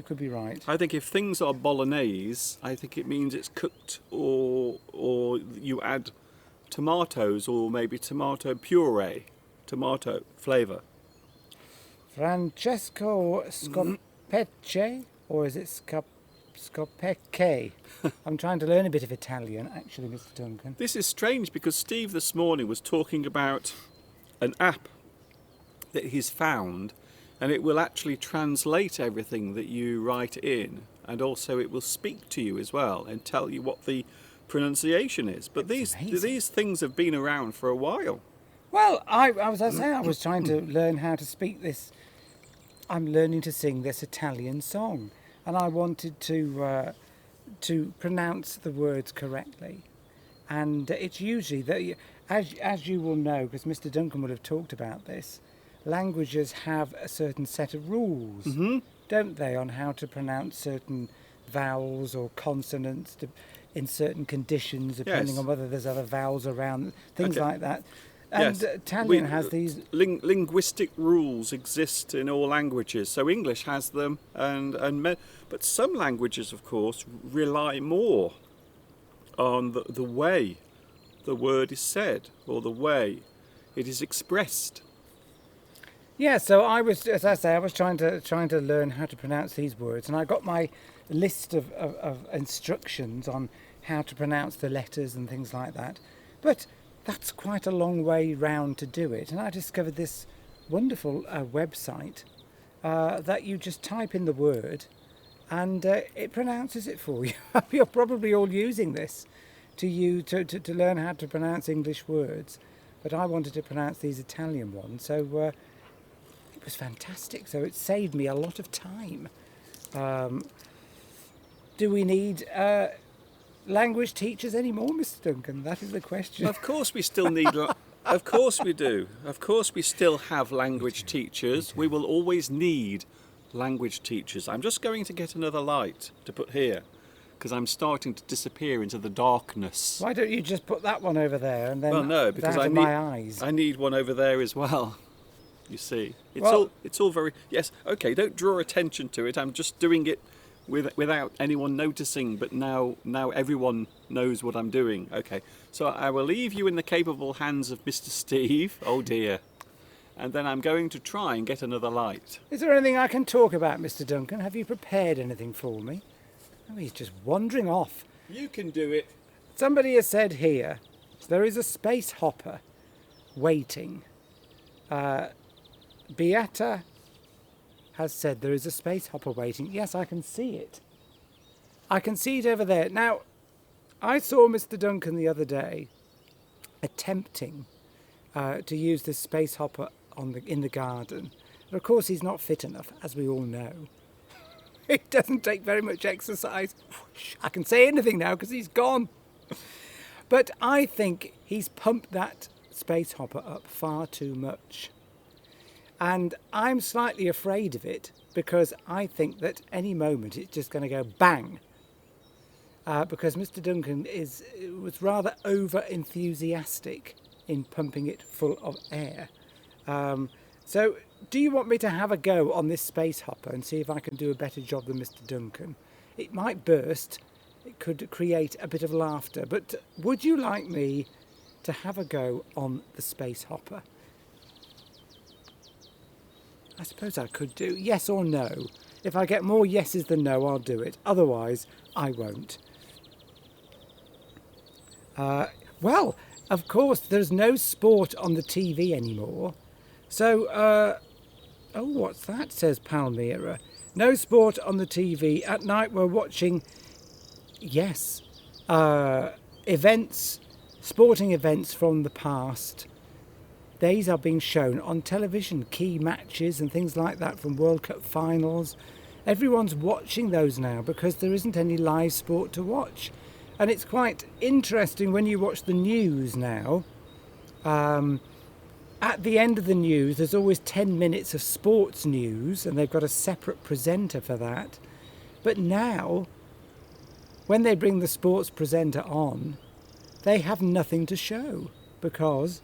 I think if things are bolognese, I think it means it's cooked, or you add tomatoes, or maybe tomato puree, tomato flavour. Francesco Scopecce, or is it Scopecche? I'm trying to learn a bit of Italian, actually, Mr. Duncan. This is strange because Steve this morning was talking about an app that he's found, and it will actually translate everything that you write in, and also it will speak to you as well and tell you what the pronunciation is. But amazing. these things have been around for a while. Well, I was trying to learn how to speak this. I'm learning to sing this Italian song, and I wanted to pronounce the words correctly. And it's usually that, as you will know, because Mr. Duncan would have talked about this, languages have a certain set of rules, don't they, on how to pronounce certain vowels or consonants in certain conditions, depending Yes. on whether there's other vowels around, things Okay. like that. And Yes. Italian has these. Linguistic rules exist in all languages. So English has them, but some languages, of course, rely more on the way the word is said or the way it is expressed. Yeah, so I was, as I say, I was trying to learn how to pronounce these words, and I got my list of instructions on how to pronounce the letters and things like that. But that's quite a long way round to do it, and I discovered this wonderful website that you just type in the word, and it pronounces it for you. You're probably all using this to learn how to pronounce English words, but I wanted to pronounce these Italian ones, so it was fantastic. So it saved me a lot of time. Do we need language teachers anymore, Mr. Duncan? That is the question. Of course we still need... Of course we do. Of course we still have language teachers. We will always need language teachers. I'm just going to get another light to put here because I'm starting to disappear into the darkness. Why don't you just put that one over there and then Well, no, because out of my eyes? I need one over there as well. You see, Well- it's all very yes. Okay, don't draw attention to it. I'm just doing it without anyone noticing. But now everyone knows what I'm doing. Okay, so I will leave you in the capable hands of Mr. Steve. Oh dear. And then I'm going to try and get another light. Is there anything I can talk about, Mr. Duncan? Have you prepared anything for me? Oh, he's just wandering off. You can do it. Somebody has said here, there is a space hopper waiting. Beata has said there is a space hopper waiting. Yes, I can see it. I can see it over there. Now, I saw Mr. Duncan the other day attempting to use this space hopper in the garden. But of course, he's not fit enough, as we all know. It doesn't take very much exercise. I can say anything now because he's gone. But I think he's pumped that space hopper up far too much. And I'm slightly afraid of it because I think that any moment it's just going to go bang. Because Mr. Duncan was rather over-enthusiastic in pumping it full of air. So do you want me to have a go on this space hopper and see if I can do a better job than Mr. Duncan? It might burst. It could create a bit of laughter. But would you like me to have a go on the space hopper? I suppose I could do yes or no. If I get more yeses than no, I'll do it. Otherwise, I won't. Well, of course, there's no sport on the TV anymore. So, oh, what's that, says Palmyra. No sport on the TV. At night we're watching, yes, events, sporting events from the past. These are being shown on television, key matches and things like that from World Cup finals. Everyone's watching those now because there isn't any live sport to watch. And it's quite interesting when you watch the news now. At the end of the news, there's always 10 minutes of sports news, and they've got a separate presenter for that. But now, when they bring the sports presenter on, they have nothing to show because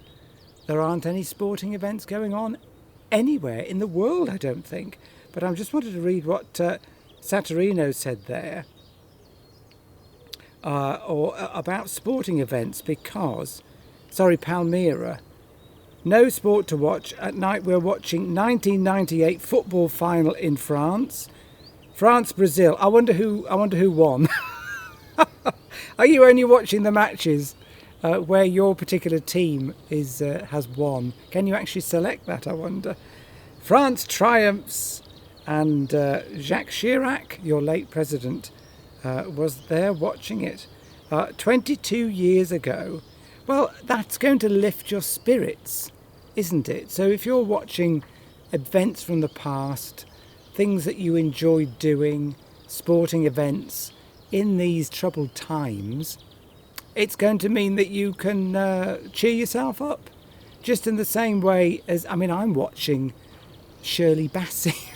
there aren't any sporting events going on anywhere in the world, I don't think. But I just wanted to read what Saturino said there about sporting events because, Palmyra. No sport to watch. At night we're watching 1998 football final in France. France-Brazil. I wonder who won. Are you only watching the matches where your particular team has won? Can you actually select that, I wonder? France triumphs, and Jacques Chirac, your late president, was there watching it 22 years ago. Well, that's going to lift your spirits, isn't it? So if you're watching events from the past, things that you enjoyed doing, sporting events in these troubled times, it's going to mean that you can cheer yourself up. Just in the same way as, I'm watching Shirley Bassey.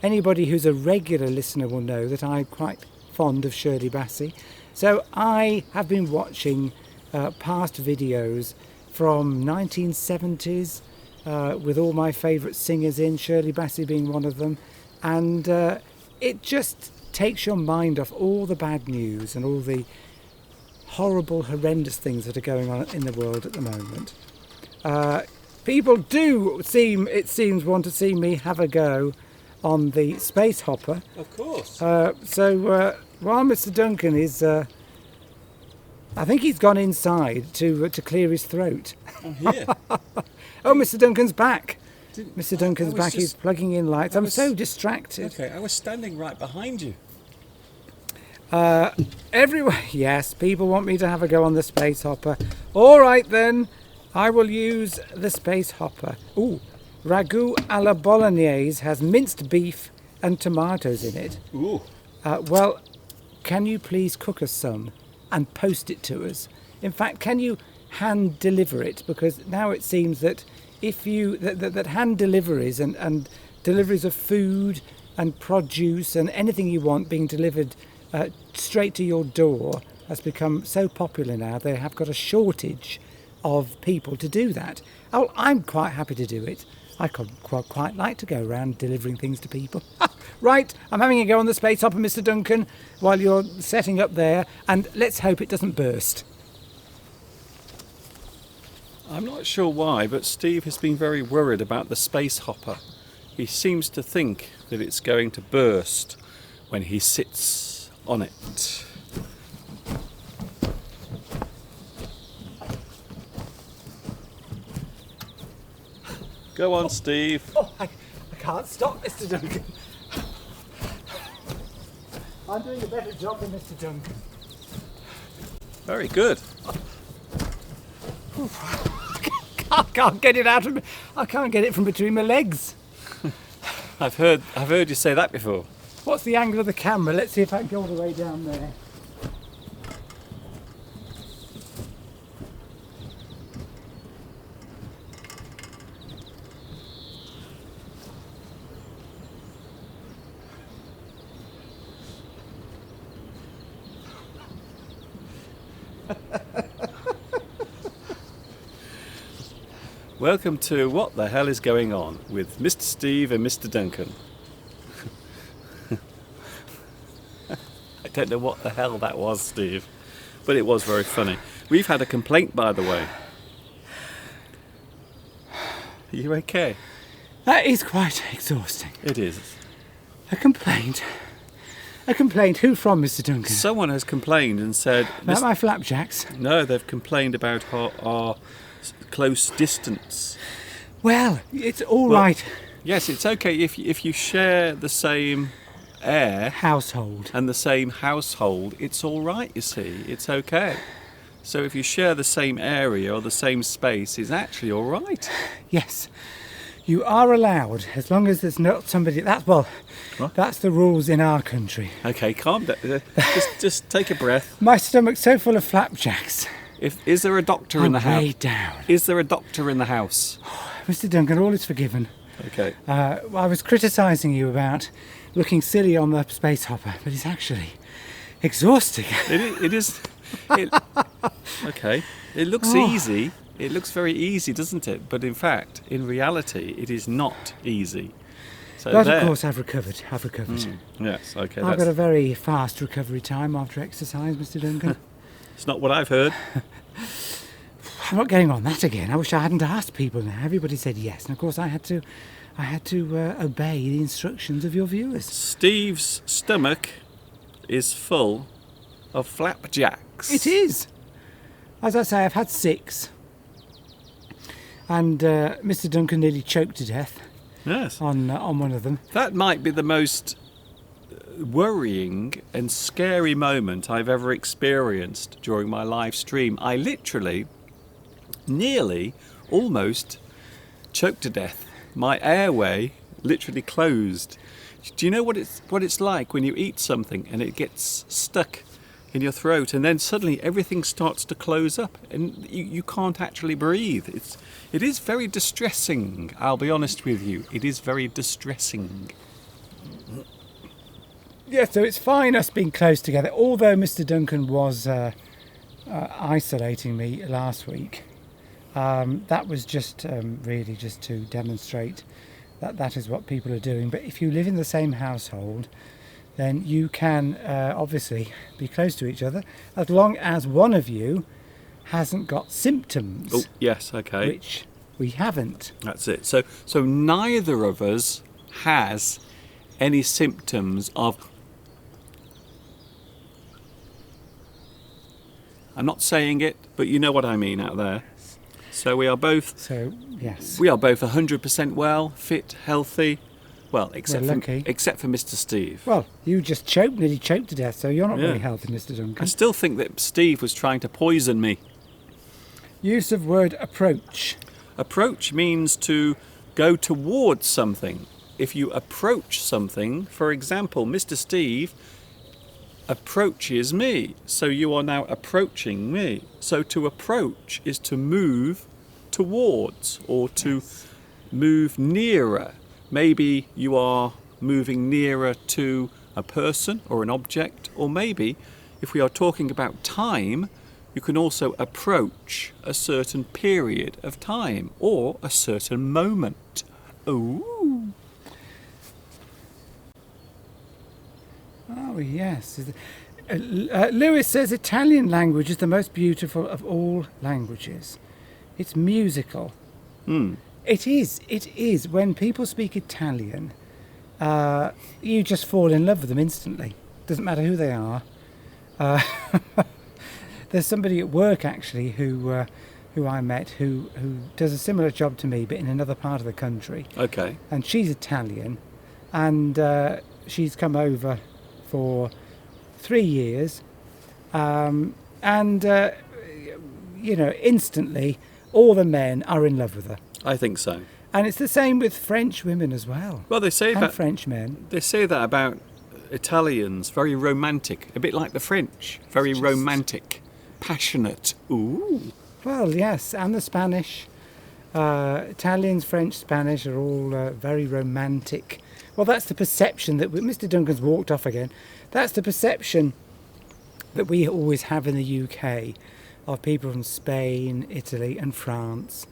Anybody who's a regular listener will know that I'm quite fond of Shirley Bassey. So I have been watching past videos from 1970s with all my favourite singers in, Shirley Bassey being one of them. And it just takes your mind off all the bad news and all the horrible, horrendous things that are going on in the world at the moment. People do it seems, want to see me have a go on the space hopper. Of course. So while Mr. Duncan is, I think he's gone inside to clear his throat. I'm here. Oh, Mr. Duncan's back. Mr. Duncan's back. He's plugging in lights. I'm so distracted. Okay, I was standing right behind you. Everywhere, yes, people want me to have a go on the space hopper. All right then, I will use the space hopper. Ooh, ragu a la bolognese has minced beef and tomatoes in it. Ooh. Well, can you please cook us some and post it to us? In fact, can you hand deliver it? Because now it seems that if you that hand deliveries and deliveries of food and produce and anything you want being delivered straight to your door has become so popular now. They have got a shortage of people to do that. Oh, I'm quite happy to do it. I could quite like to go around delivering things to people. Right, I'm having a go on the space hopper, Mr. Duncan, while you're setting up there, and let's hope it doesn't burst. I'm not sure why, but Steve has been very worried about the space hopper. He seems to think that it's going to burst when he sits on it. Go on, Steve. Oh, I can't stop, Mr. Duncan. I'm doing a better job than Mr. Duncan. Very good. I can't get it out of me. I can't get it from between my legs. I've heard you say that before. What's the angle of the camera? Let's see if I can go all the way down there. Welcome to What the Hell is Going On with Mr. Steve and Mr. Duncan. I don't know what the hell that was, Steve, but it was very funny. We've had a complaint, by the way. Are you okay? That is quite exhausting. It is. A complaint? A complaint? Who from, Mr. Duncan? Someone has complained and said... About my flapjacks? No, they've complained about our close distance. Well, it's all right. Yes, it's okay if you share the same air Household. and the same household. It's all right, you see. It's okay. So if you share the same area or the same space, it's actually all right. Yes. You are allowed, as long as there's not somebody... What? That's the rules in our country. Okay, calm down. Just take a breath. My stomach's so full of flapjacks. Is there a doctor in the house? Way down. Is there a doctor in the house? Mr. Duncan, all is forgiven. Okay. I was criticising you about looking silly on the space hopper, but it's actually exhausting. It is. Okay. It looks easy. It looks very easy, doesn't it? But in fact, in reality, it is not easy. So But there. of course, I've recovered. Yes. Okay. I've got a very fast recovery time after exercise, Mr. Duncan. It's not what I've heard. I'm not going on that again. I wish I hadn't asked people now. Everybody said yes, and of course I had to obey the instructions of your viewers. Steve's stomach is full of flapjacks. It is. As I say, I've had 6. And Mr. Duncan nearly choked to death. Yes. On one of them. That might be the most worrying and scary moment I've ever experienced during my live stream. I literally, nearly, almost choked to death. My airway literally closed. Do you know what it's like when you eat something and it gets stuck in your throat and then suddenly everything starts to close up and you can't actually breathe? It is very distressing, I'll be honest with you. It is very distressing. Yeah, so it's fine us being close together, although Mr. Duncan was isolating me last week. That was just really just to demonstrate that is what people are doing. But if you live in the same household, then you can obviously be close to each other as long as one of you hasn't got symptoms. Oh, yes, okay. Which we haven't. That's it. So neither of us has any symptoms of... I'm not saying it, but you know what I mean out there. So we are both... So, yes. We are both 100% well, fit, healthy. Well, except for Mr. Steve. Well, you just nearly choked to death, so you're not very healthy, Mr. Duncan. I still think that Steve was trying to poison me. Use of word approach. Approach means to go towards something. If you approach something, for example, Mr. Steve approaches me, so you are now approaching me. So to approach is to move towards or to move nearer. Maybe you are moving nearer to a person or an object, or maybe if we are talking about time, you can also approach a certain period of time or a certain moment. Ooh. Oh, yes. Lewis says Italian language is the most beautiful of all languages. It's musical. It is. When people speak Italian, you just fall in love with them instantly. Doesn't matter who they are. There's somebody at work actually who I met who does a similar job to me, but in another part of the country. Okay. And she's Italian, and she's come over for 3 years, and instantly all the men are in love with her. I think so. And it's the same with French women as well. Well, they say and that French men. They say that about Italians, very romantic, a bit like the French, very romantic, passionate. Ooh. Well, yes, and the Spanish. Italians, French, Spanish are all very romantic. Well, that's the perception that Mr. Duncan's walked off again. That's the perception that we always have in the UK of people from Spain, Italy and France,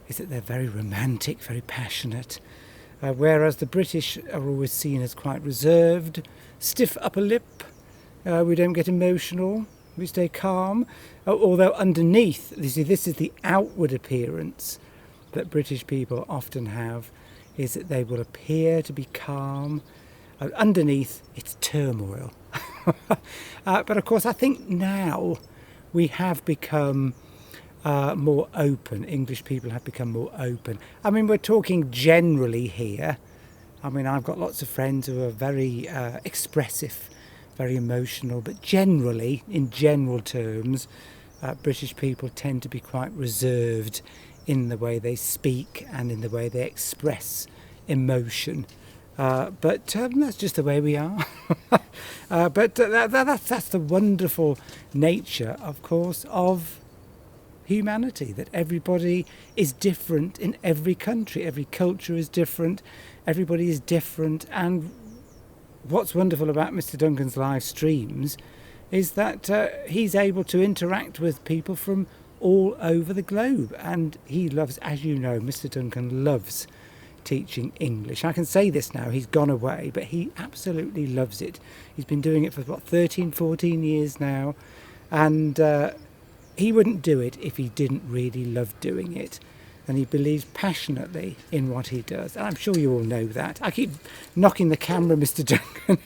is that they're very romantic, very passionate, whereas the British are always seen as quite reserved, stiff upper lip, we don't get emotional, we stay calm, although underneath, this is the outward appearance that British people often have, is that they will appear to be calm. Underneath, it's turmoil. But of course, I think now we have become more open. English people have become more open. I mean, we're talking generally here. I mean, I've got lots of friends who are very expressive, very emotional, but generally, in general terms, British people tend to be quite reserved in the way they speak and in the way they express emotion. But that's just the way we are. But that's the wonderful nature, of course, of humanity, that everybody is different in every country. Every culture is different. Everybody is different. And what's wonderful about Mr. Duncan's live streams is that he's able to interact with people from all over the globe. And he loves, as you know, Mr. Duncan loves teaching English. I can say this now, he's gone away, but he absolutely loves it. He's been doing it for 13, 14 years now, and he wouldn't do it if he didn't really love doing it, and he believes passionately in what he does, and I'm sure you all know that. I keep knocking the camera, Mr. Duncan.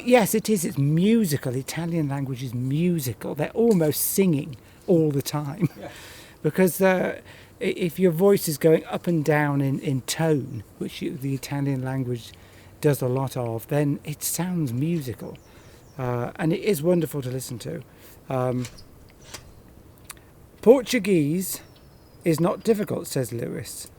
Yes, it is. It's musical. Italian language is musical. They're almost singing all the time. Yeah. Because if your voice is going up and down in tone, which the Italian language does a lot of, then it sounds musical. And it is wonderful to listen to. Portuguese is not difficult, says Lewis,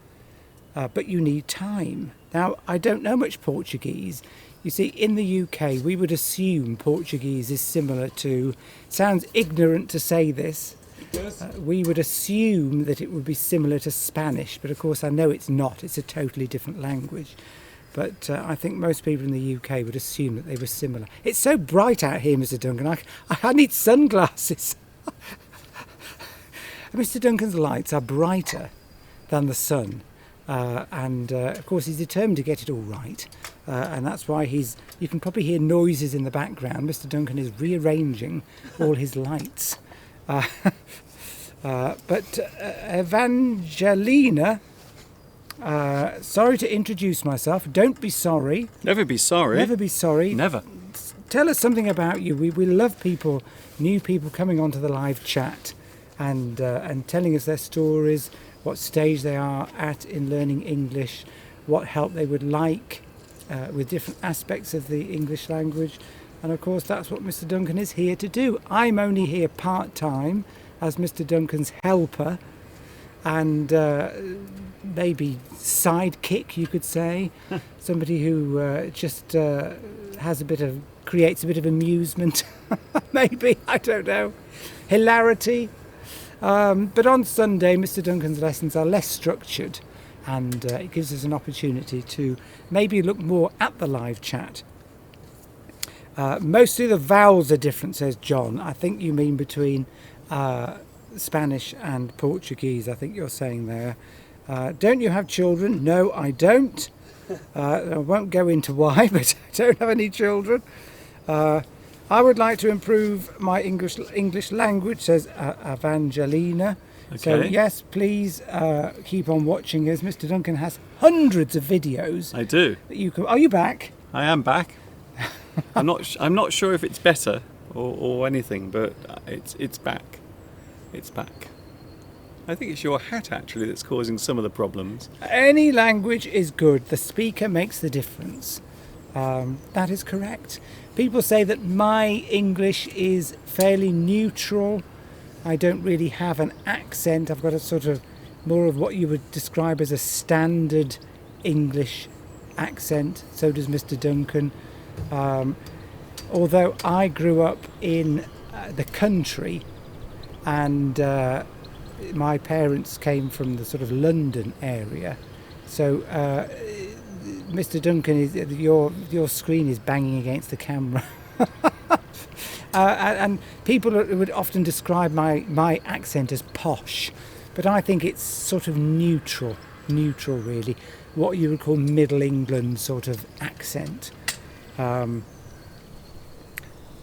but you need time. Now, I don't know much Portuguese. You see, in the UK, we would assume Portuguese is similar to, sounds ignorant to say this, we would assume that it would be similar to Spanish, but of course I know it's not. It's a totally different language. But I think most people in the UK would assume that they were similar. It's so bright out here, Mr. Duncan. I need sunglasses. Mr. Duncan's lights are brighter than the sun. And of course he's determined to get it all right. And that's why you can probably hear noises in the background. Mr. Duncan is rearranging all his lights. But Evangelina, sorry to introduce myself. Don't be sorry. Never be sorry. Never be sorry. Never. Tell us something about you. We love people, new people coming onto the live chat and telling us their stories, what stage they are at in learning English, what help they would like with different aspects of the English language. And of course, that's what Mr. Duncan is here to do. I'm only here part-time as Mr. Duncan's helper and maybe sidekick, you could say. Somebody who just creates a bit of amusement, maybe, I don't know, hilarity. But on Sunday, Mr. Duncan's lessons are less structured and it gives us an opportunity to maybe look more at the live chat. Mostly the vowels are different, says John. I think you mean between Spanish and Portuguese, I think you're saying there. Don't you have children? No, I don't. I won't go into why, but I don't have any children. I would like to improve my English language, says Evangelina. Okay. So yes, please keep on watching us. Mr. Duncan has hundreds of videos. I do. That you can. Are you back? I am back. I'm not sure if it's better or anything, but it's back. It's back. I think it's your hat actually that's causing some of the problems. Any language is good. The speaker makes the difference. That is correct. People say that my English is fairly neutral. I don't really have an accent. I've got a sort of more of what you would describe as a standard English accent. So does Mr. Duncan. Although I grew up in the country, and my parents came from the sort of London area, so Mr. Duncan, your screen is banging against the camera. And people would often describe my accent as posh, but I think it's sort of neutral really, what you would call Middle England sort of accent.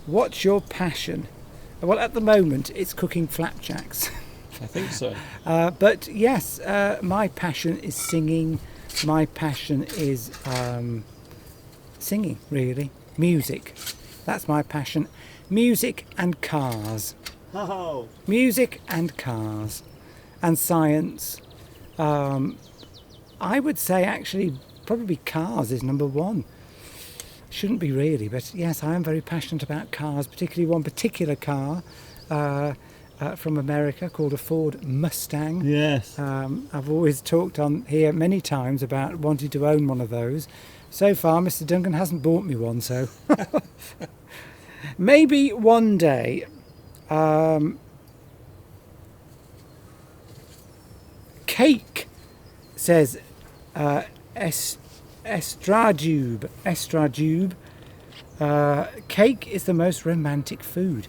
What's your passion? Well, at the moment it's cooking flapjacks. I think so. But yes, my passion is singing. My passion is singing, really. Music. That's my passion. Music and cars. Oh. Music and cars. And science. I would say actually probably cars is number one. Shouldn't be really, but yes, I am very passionate about cars, particularly one particular car from America called a Ford Mustang. Yes. I've always talked on here many times about wanting to own one of those. So far, Mr. Duncan hasn't bought me one, so maybe one day. Cake, says Estradube. Cake is the most romantic food.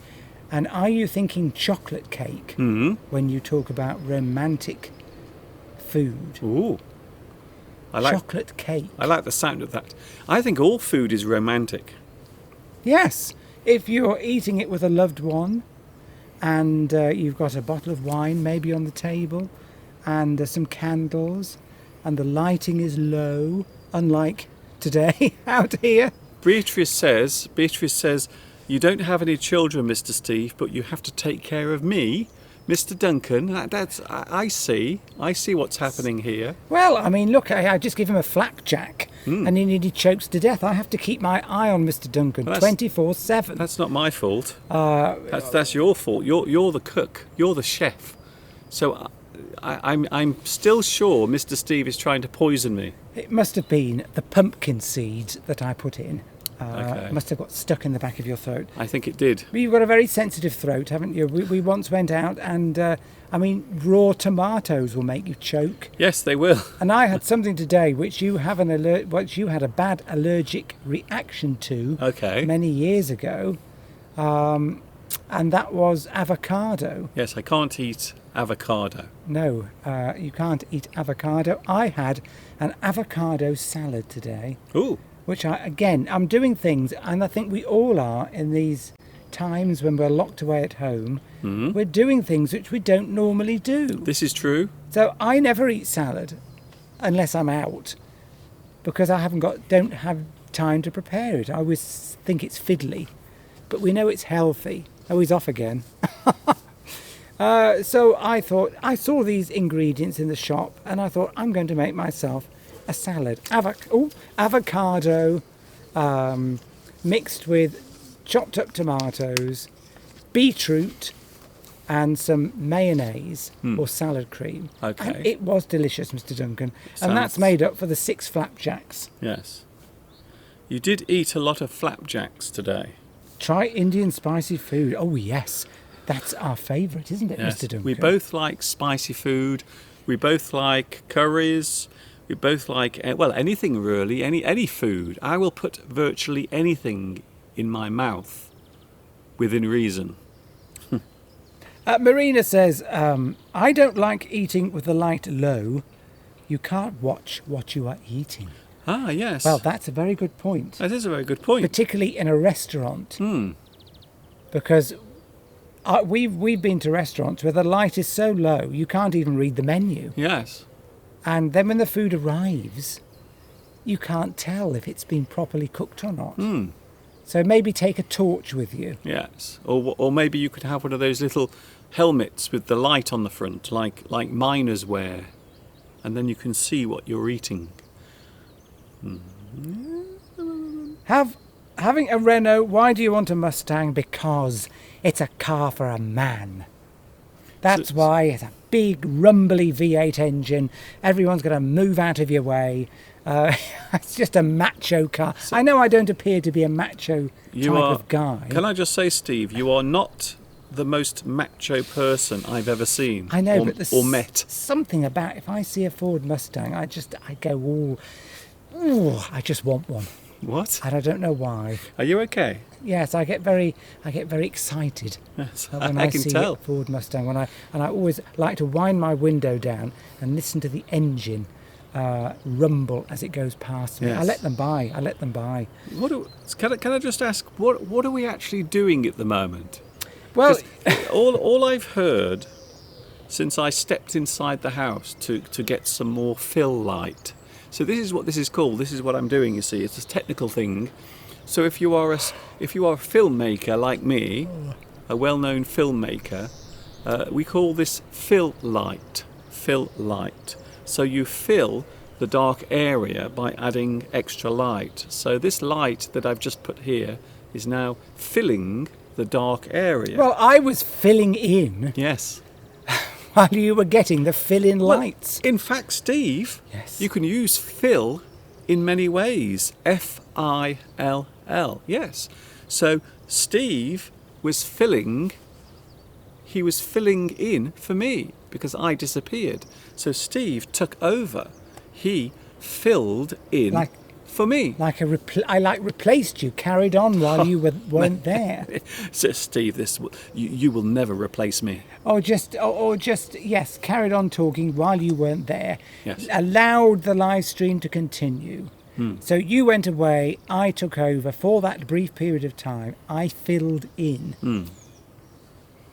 And are you thinking chocolate cake when you talk about romantic food? Ooh. Chocolate cake. I like the sound of that. I think all food is romantic. Yes. If you're eating it with a loved one and you've got a bottle of wine maybe on the table and some candles and the lighting is low, unlike today out here. Beatrice says, you don't have any children, Mr. Steve, but you have to take care of me, Mr. Duncan. I see what's happening here. Well, I mean, look, I just give him a flapjack and he nearly chokes to death. I have to keep my eye on Mr. Duncan 24/7. That's not my fault. That's your fault. You're the cook. You're the chef. So I'm still sure Mr. Steve is trying to poison me. It must have been the pumpkin seeds that I put in. Okay. Must have got stuck in the back of your throat. I think it did. But you've got a very sensitive throat, haven't you? We once went out and, I mean, raw tomatoes will make you choke. Yes, they will. And I had something today which you had a bad allergic reaction to many years ago, and that was avocado. Yes, I can't eat avocado. No, you can't eat avocado. I had an avocado salad today. Ooh. Which I'm doing things, and I think we all are in these times when we're locked away at home. Mm-hmm. We're doing things which we don't normally do. This is true. So I never eat salad unless I'm out, because I don't have time to prepare it. I always think it's fiddly, but we know it's healthy. Oh, he's off again. So I thought, I saw these ingredients in the shop, and I thought, I'm going to make myself a salad. Avocado mixed with chopped up tomatoes, beetroot, and some mayonnaise or salad cream. Okay. And it was delicious, Mr. Duncan. And that's made up for the 6 flapjacks. Yes. You did eat a lot of flapjacks today. Try Indian spicy food. Oh, yes. That's our favourite, isn't it, Yes. Mr. Duncan? We both like spicy food. We both like curries. We both like, well, anything really, any food. I will put virtually anything in my mouth within reason. Marina says, I don't like eating with the light low. You can't watch what you are eating. Ah, yes. Well, that's a very good point. That is a very good point. Particularly in a restaurant. Hmm. Because we've been to restaurants where the light is so low you can't even read the menu. Yes. And then when the food arrives, you can't tell if it's been properly cooked or not. Hmm. So maybe take a torch with you. Yes. Or maybe you could have one of those little helmets with the light on the front, like miners wear, and then you can see what you're eating. Having a Renault, why do you want a Mustang? Because it's a car for a man. That's why. It's a big rumbly V8 engine. Everyone's going to move out of your way. It's just a macho car. I know I don't appear to be a macho type of guy. Can I just say, Steve, you are not the most macho person I've ever seen. I know, or, but there's or met. something about, if I see a Ford Mustang, I go all, ooh, I just want one. What? And I don't know why. Are you okay? Yes, I get very excited Yes, when I I can see tell. a Ford Mustang. And I always like to wind my window down and listen to the engine rumble as it goes past me. Yes. I let them by. Can I just ask, what are we actually doing at the moment? Well, all I've heard since I stepped inside the house to get some more fill light. So this is what this is called. This is what I'm doing. You see, it's a technical thing. So if you are a filmmaker like me, a well-known filmmaker, we call this fill light. Fill light. So you fill the dark area by adding extra light. So this light that I've just put here is now filling the dark area. well, I was filling in Yes. while you were getting the fill-in lights. In fact, Steve, Yes. you can use fill in many ways. F-I-L-L. Yes. So Steve was filling in for me because I disappeared. So Steve took over. He filled in Like- for me. I replaced you, carried on while you weren't there. So Steve, you will never replace me. Or just, yes, carried on talking while you weren't there. Yes. Allowed the live stream to continue. So you went away, I took over for that brief period of time. I filled in.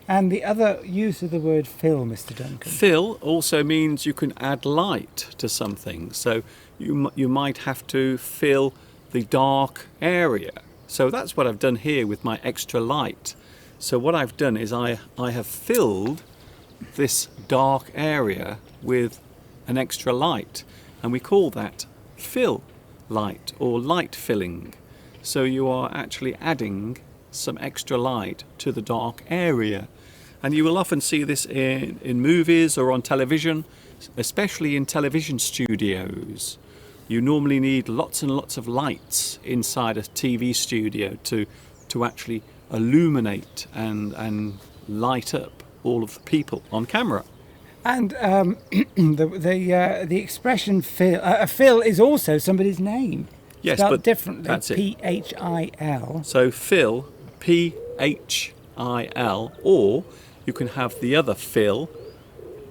And the other use of the word fill, Mr. Duncan. Fill also means you can add light to something. So you might have to fill the dark area. So that's what I've done here with my extra light. So what I've done is I have filled this dark area with an extra light, and we call that fill light or light filling. So you are actually adding some extra light to the dark area. And you will often see this in movies or on television, especially in television studios. You normally need lots and lots of lights inside a TV studio to actually illuminate and light up all of the people on camera. And the expression fill is also somebody's name. Yes, spelled but differently. that's it. P-H-I-L. So Phil, P-H-I-L, or you can have the other Phil,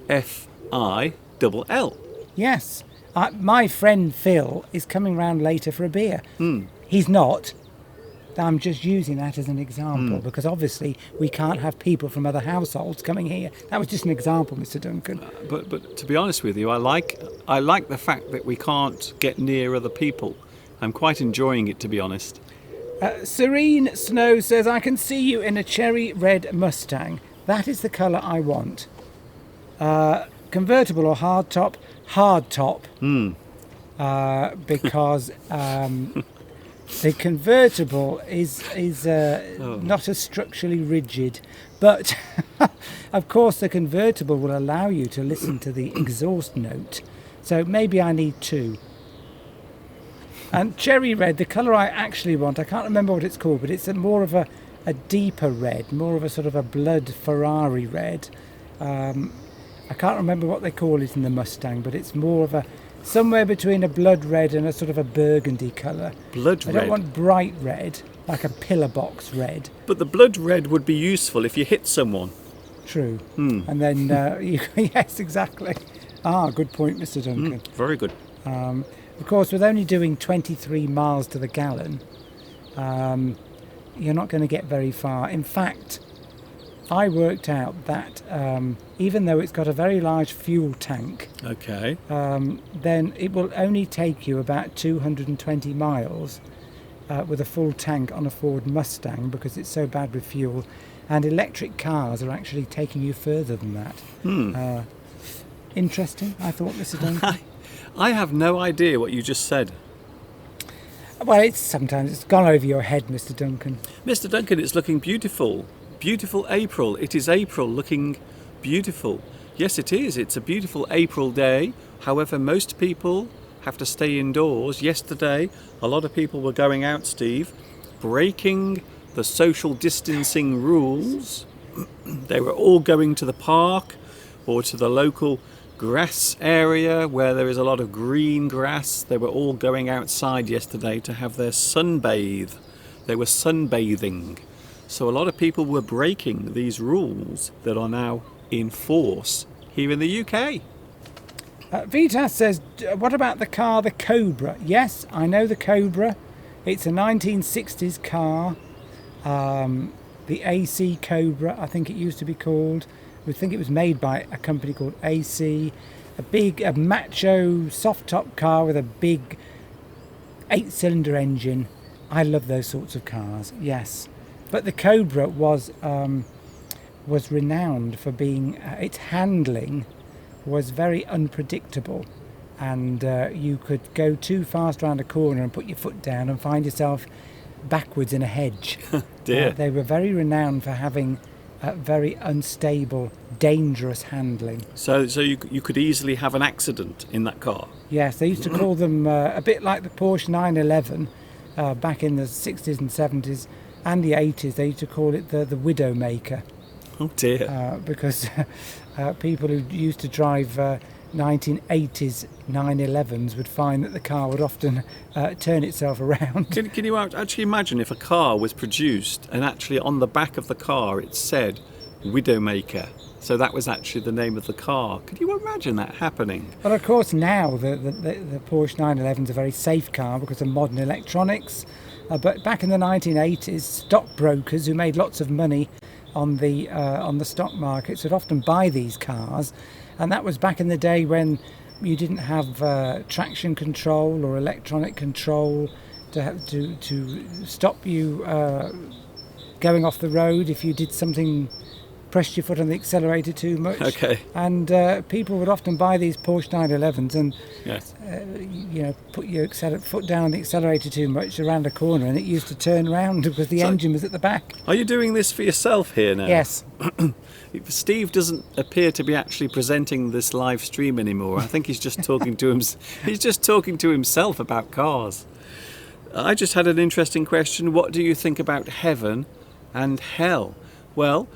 F-I-L-L. Yes. My friend Phil is coming round later for a beer. He's not. I'm just using that as an example because obviously we can't have people from other households coming here. That was just an example, Mr. Duncan. But to be honest with you, I like the fact that we can't get near other people. I'm quite enjoying it, to be honest. Serene Snow says, I can see you in a cherry red Mustang. That is the colour I want. Convertible or hard top? Hard top. Because the convertible is not as structurally rigid. But, of course, the convertible will allow you to listen to the exhaust note. So maybe I need two. And cherry red, the colour I actually want, I can't remember what it's called, but it's more of a deeper red, more of a sort of a blood Ferrari red. I can't remember what they call it in the Mustang, but it's more of a somewhere between a blood red and a sort of a burgundy colour. Blood I red. don't want bright red, like a pillar box red. But the blood red would be useful if you hit someone. True. And then, yes, exactly. Ah, good point, Mr. Duncan. Very good. Of course, with only doing 23 miles to the gallon, you're not going to get very far. In fact, I worked out that even though it's got a very large fuel tank, Okay. then it will only take you about 220 miles with a full tank on a Ford Mustang because it's so bad with fuel. And electric cars are actually taking you further than that. Interesting, I thought, Mr. Duncan. I have no idea what you just said. Well, sometimes it's gone over your head, Mr. Duncan. Mr. Duncan, it's looking beautiful. Beautiful April. It is April looking beautiful. Yes, it is. It's a beautiful April day. However, most people have to stay indoors. Yesterday, a lot of people were going out, Steve, breaking the social distancing rules. They were all going to the park or to the local grass area where there is a lot of green grass. They were all going outside yesterday to have their sunbathe. They were sunbathing. So a lot of people were breaking these rules that are now in force here in the UK. Vitas says, what about the car, the Cobra? Yes, I know the Cobra. It's a 1960s car. The AC Cobra, I think it used to be called. We think it was made by a company called AC. A macho soft top car with a big 8-cylinder engine. I love those sorts of cars, yes. But the Cobra was renowned for being, its handling was very unpredictable, and you could go too fast around a corner and put your foot down and find yourself backwards in a hedge. Dear. They were very renowned for having very unstable, dangerous handling. So you could easily have an accident in that car. Yes, they used to call them a bit like the Porsche 911 back in the 60s and 70s and the 80s. They used to call it the Widowmaker. Oh dear. Because people who used to drive 1980s 911s would find that the car would often turn itself around. Can you actually imagine if a car was produced and actually on the back of the car it said Widowmaker? So that was actually the name of the car. Could you imagine that happening? Well, of course, now the Porsche 911 is a very safe car because of modern electronics. But back in the 1980s, stockbrokers who made lots of money on the stock markets would often buy these cars, and that was back in the day when you didn't have traction control or electronic control to stop you going off the road if you did something, pressed your foot on the accelerator too much. Okay. And people would often buy these Porsche 911s and Yes. put your foot down on the accelerator too much around a corner, and it used to turn round because the engine was at the back. Are you doing this for yourself here now? Yes. Steve doesn't appear to be actually presenting this live stream anymore. I think he's just talking to he's just talking to himself about cars. I just had an interesting question. What do you think about heaven and hell? Well,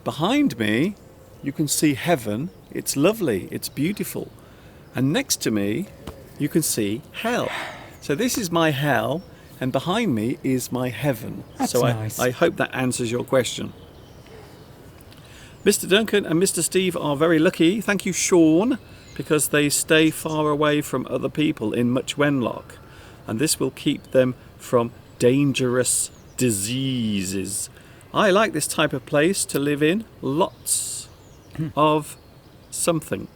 behind me you can see heaven. It's lovely, it's beautiful. And next to me you can see hell. So this is my hell, and behind me is my heaven. That's so nice. I hope that answers your question. Mr. Duncan and Mr. Steve are very lucky, thank you Sean, because they stay far away from other people in Much Wenlock, and this will keep them from dangerous diseases. I like this type of place to live in. Lots of something.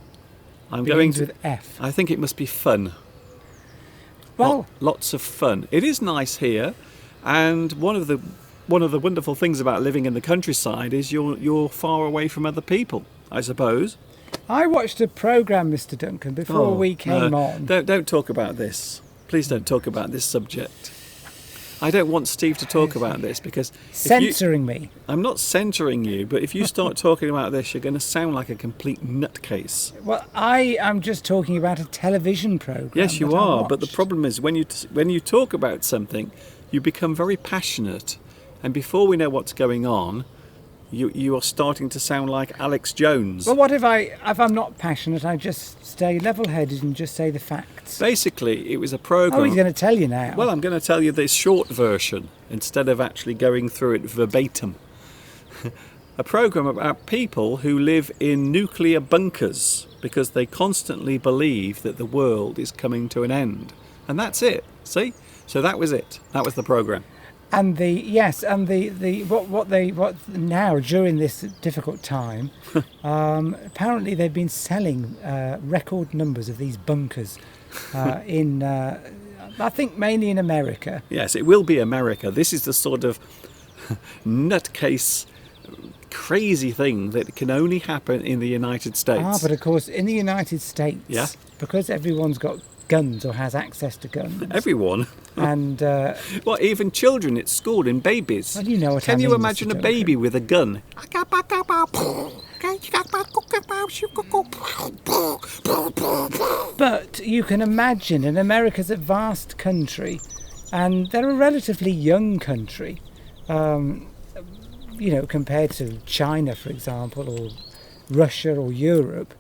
I'm going Begins to. with F. I think it must be fun. Well, Lots of fun. It is nice here, and one of the wonderful things about living in the countryside is you're far away from other people, I suppose. I watched a programme, Mr. Duncan, before we came on. Don't talk about this. Please don't talk about this subject. I don't want Steve to talk about this because Censoring me. I'm not censoring you, but if you start talking about this, you're going to sound like a complete nutcase. Well, I am just talking about a television programme. Yes, you that I are. But the watched. problem is when you talk about something, you become very passionate, and before we know what's going on, You are starting to sound like Alex Jones. Well, what if I'm not passionate? I just stay level-headed and just say the facts. Basically, it was a program. Oh, he's going to tell you now. Well, I'm going to tell you the short version instead of actually going through it verbatim. A program about people who live in nuclear bunkers because they constantly believe that the world is coming to an end. And that's it. See? So that was it. That was the program. And what now during this difficult time, apparently they've been selling record numbers of these bunkers in, I think mainly in America. Yes, it will be America. This is the sort of nutcase, crazy thing that can only happen in the United States. But of course, in the United States, because everyone's got guns or has access to guns. Everyone. And well, even children at school and babies. Well, you know what Can I you mean, imagine Mr. a baby with a gun? But you can imagine, and America's a vast country, and they're a relatively young country, compared to China, for example, or Russia or Europe.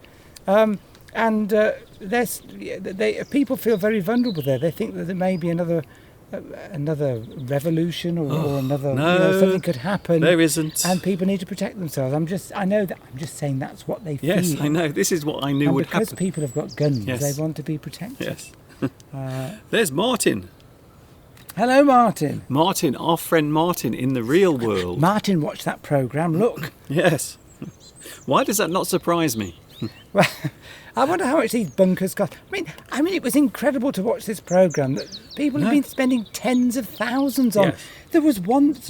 People feel very vulnerable there. They think that there may be another revolution or another something could happen. There isn't. And people need to protect themselves. I'm just saying that's what they feel. Yes, I know. This is what I knew and would because happen. people have got guns, Yes. they want to be protected. Yes. There's Martin. Hello, Martin. Martin, our friend Martin in the real world. Martin watched that programme. Look. Yes. Why does that not surprise me? Well, I wonder how much these bunkers cost. I mean, it was incredible to watch this programme that people have been spending tens of thousands on. Yes. There was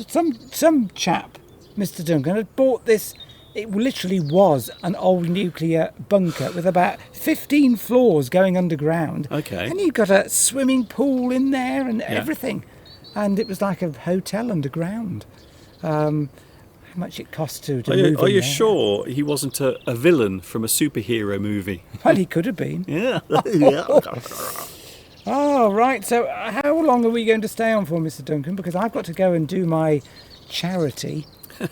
some chap, Mr. Duncan, had bought this. It literally was an old nuclear bunker with about 15 floors going underground. Okay. And you've got a swimming pool in there and everything. And it was like a hotel underground. How much it cost to move in Are you there. sure he wasn't a villain from a superhero movie? Well, he could have been. Yeah. Oh, right. So how long are we going to stay on for, Mr. Duncan? Because I've got to go and do my charity,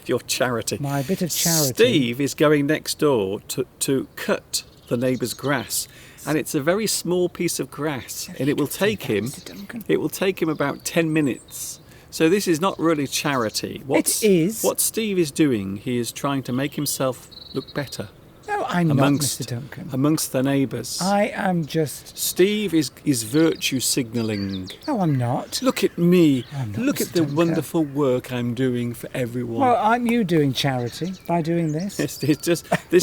Your charity. my bit of charity. Steve is going next door to cut the neighbour's grass. And it's a very small piece of grass. And it will take him Mr. Duncan. it will take him about 10 minutes. So this is not really charity. It is. What Steve is doing, he is trying to make himself look better No, I'm amongst not, Mr. Duncan. amongst the neighbours. I am just... Steve is virtue signalling. No, I'm not. Look at me. I'm not, Look at Mr. the Duncan. wonderful work I'm doing for everyone. Well, aren't you doing charity by doing this? This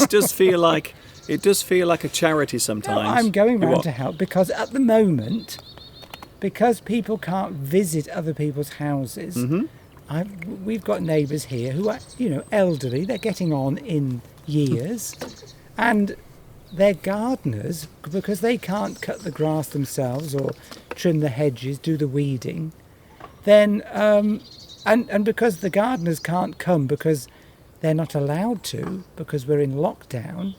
does feel like a charity No, sometimes. I'm going You round what? to help because at the moment, because people can't visit other people's houses, Mm-hmm. we've got neighbours here who are, elderly. They're getting on in years, and they're gardeners because they can't cut the grass themselves or trim the hedges, do the weeding. Then, and because the gardeners can't come because they're not allowed to because we're in lockdown.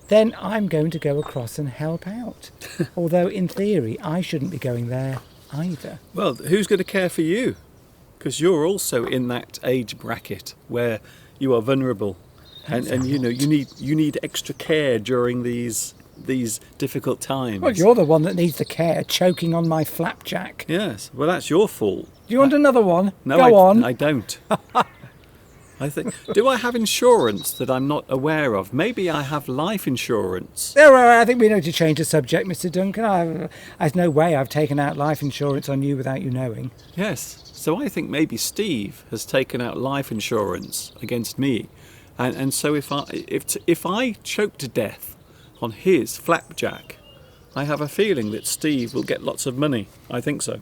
Then I'm going to go across and help out. Although, in theory, I shouldn't be going there either. Well, who's going to care for you? Because you're also in that age bracket where you are vulnerable, and you need extra care during these difficult times. Well, you're the one that needs the care, choking on my flapjack. Yes. Well, that's your fault. Do you want another one? No, Go on. I don't. I think. Do I have insurance that I'm not aware of? Maybe I have life insurance. There, I think we need to change the subject, Mr. Duncan. There's no way I've taken out life insurance on you without you knowing. Yes. So I think maybe Steve has taken out life insurance against me, and so if I choke to death on his flapjack, I have a feeling that Steve will get lots of money. I think so.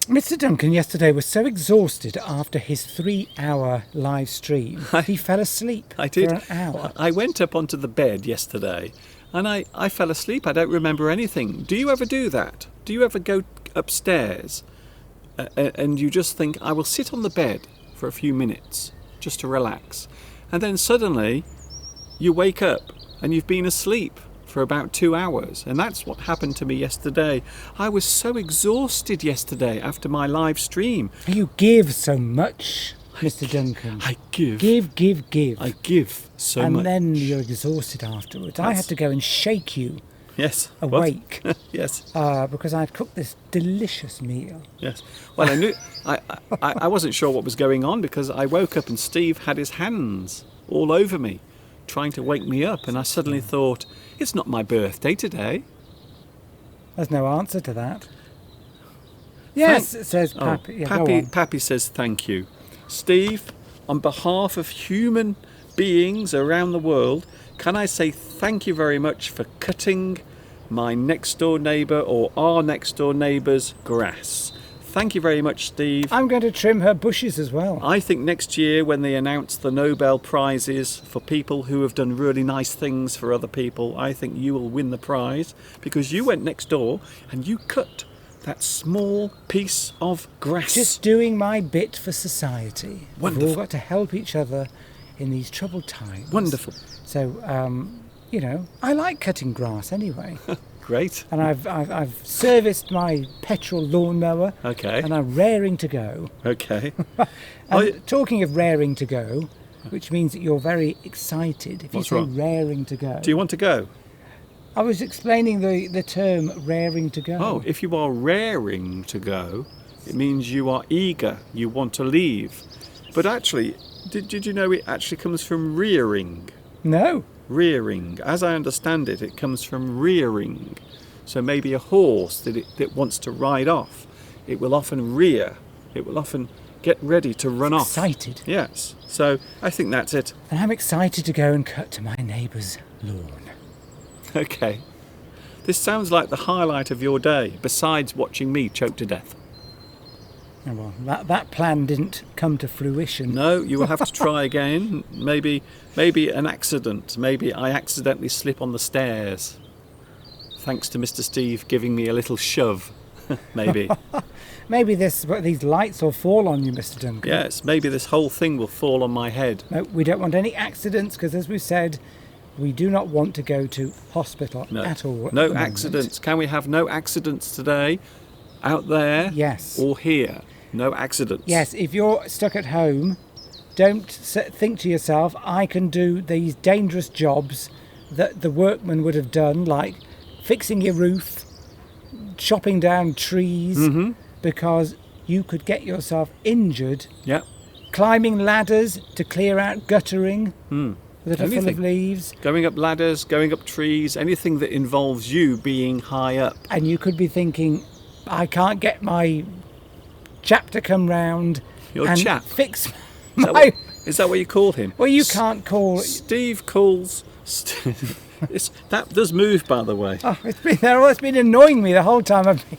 Mr. Duncan yesterday was so exhausted after his 3-hour live stream, he fell asleep I did. for an hour. I went up onto the bed yesterday, and I fell asleep. I don't remember anything. Do you ever do that? Do you ever go upstairs and you just think, I will sit on the bed for a few minutes just to relax, and then suddenly you wake up and you've been asleep for about 2 hours? And that's what happened to me yesterday. I was so exhausted yesterday after my live stream. You give so much. Mr. Duncan. I give. Give. I give so And much. then you're exhausted afterwards. I had to go and shake you Yes. What? awake Yes. because I'd cooked this delicious meal. Yes. Well, I knew. I wasn't sure what was going on because I woke up and Steve had his hands all over me, trying to wake me up, and I suddenly thought, it's not my birthday today. There's no answer to that. Yes, says Oh, Pappy. Yeah, go Pappy, on. Pappy says thank you. Steve, on behalf of human beings around the world, can I say thank you very much for cutting my next door neighbour or our next door neighbour's grass. Thank you very much, Steve. I'm going to trim her bushes as well. I think next year when they announce the Nobel Prizes for people who have done really nice things for other people, I think you will win the prize because you went next door and you cut that small piece of grass. Just doing my bit for society. We've Wonderful. all got to help each other in these troubled times. Wonderful. So, I like cutting grass anyway. Great. And I've serviced my petrol lawnmower. Okay. And I'm raring to go. Okay. And talking of raring to go, which means that you're very excited if What's you say wrong? raring to go. Do you want to go? I was explaining the term raring to go. Oh, if you are raring to go, it means you are eager, you want to leave. But actually, did you know it actually comes from rearing? No. Rearing. As I understand it, it comes from rearing. So maybe a horse that wants to ride off, it will often rear. It will often get ready to run off. Excited. Yes. So I think that's it. And I'm excited to go and cut to my neighbour's lawn. Okay. This sounds like the highlight of your day, besides watching me choke to death. Oh, well, that plan didn't come to fruition. No, you will have to try again. Maybe an accident. Maybe I accidentally slip on the stairs. Thanks to Mr. Steve giving me a little shove. Maybe. Maybe these lights will fall on you, Mr. Duncan. Yes, maybe this whole thing will fall on my head. No, we don't want any accidents because, as we said, we do not want to go to hospital No. at all. at No the moment. accidents. Can we have no accidents today? Out there? Yes. Or here? No accidents. Yes, if you're stuck at home, don't think to yourself, I can do these dangerous jobs that the workmen would have done, like fixing your roof, chopping down trees, because you could get yourself injured. Yeah. Climbing ladders to clear out guttering that are full of Anything. leaves. Going up ladders, going up trees, anything that involves you being high up. And you could be thinking, I can't get my chap to come round Your and chap? fix Is that, my... what, is that what you call him? Well, you can't call... Steve calls... that does move, by the way. Oh, it's been annoying me the whole time I've been...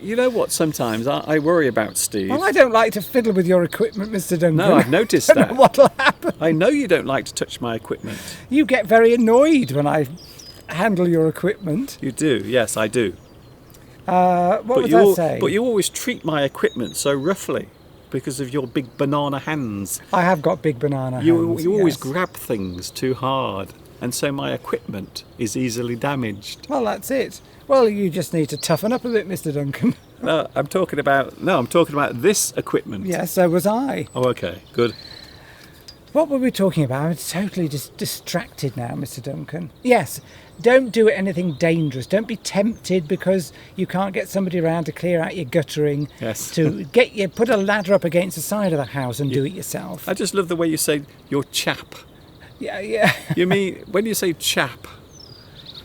You know what, sometimes I worry about Steve. Well, I don't like to fiddle with your equipment, Mr. Duncan. No, I've noticed I don't that. know what'll happen. I know you don't like to touch my equipment. You get very annoyed when I handle your equipment. You do, yes, I do. What was you I saying? But you always treat my equipment so roughly because of your big banana hands. I have got big banana You hands, always yes. grab things too hard, and so my equipment is easily damaged. Well, that's it. Well, you just need to toughen up a bit, Mr. Duncan. No, I'm talking about this equipment. Yeah, so was I. Oh, okay, good. What were we talking about? I'm totally distracted now, Mr. Duncan. Yes, don't do anything dangerous. Don't be tempted because you can't get somebody around to clear out your guttering. Yes. To put a ladder up against the side of the house and do it yourself. I just love the way you say your chap. Yeah. You mean when you say chap?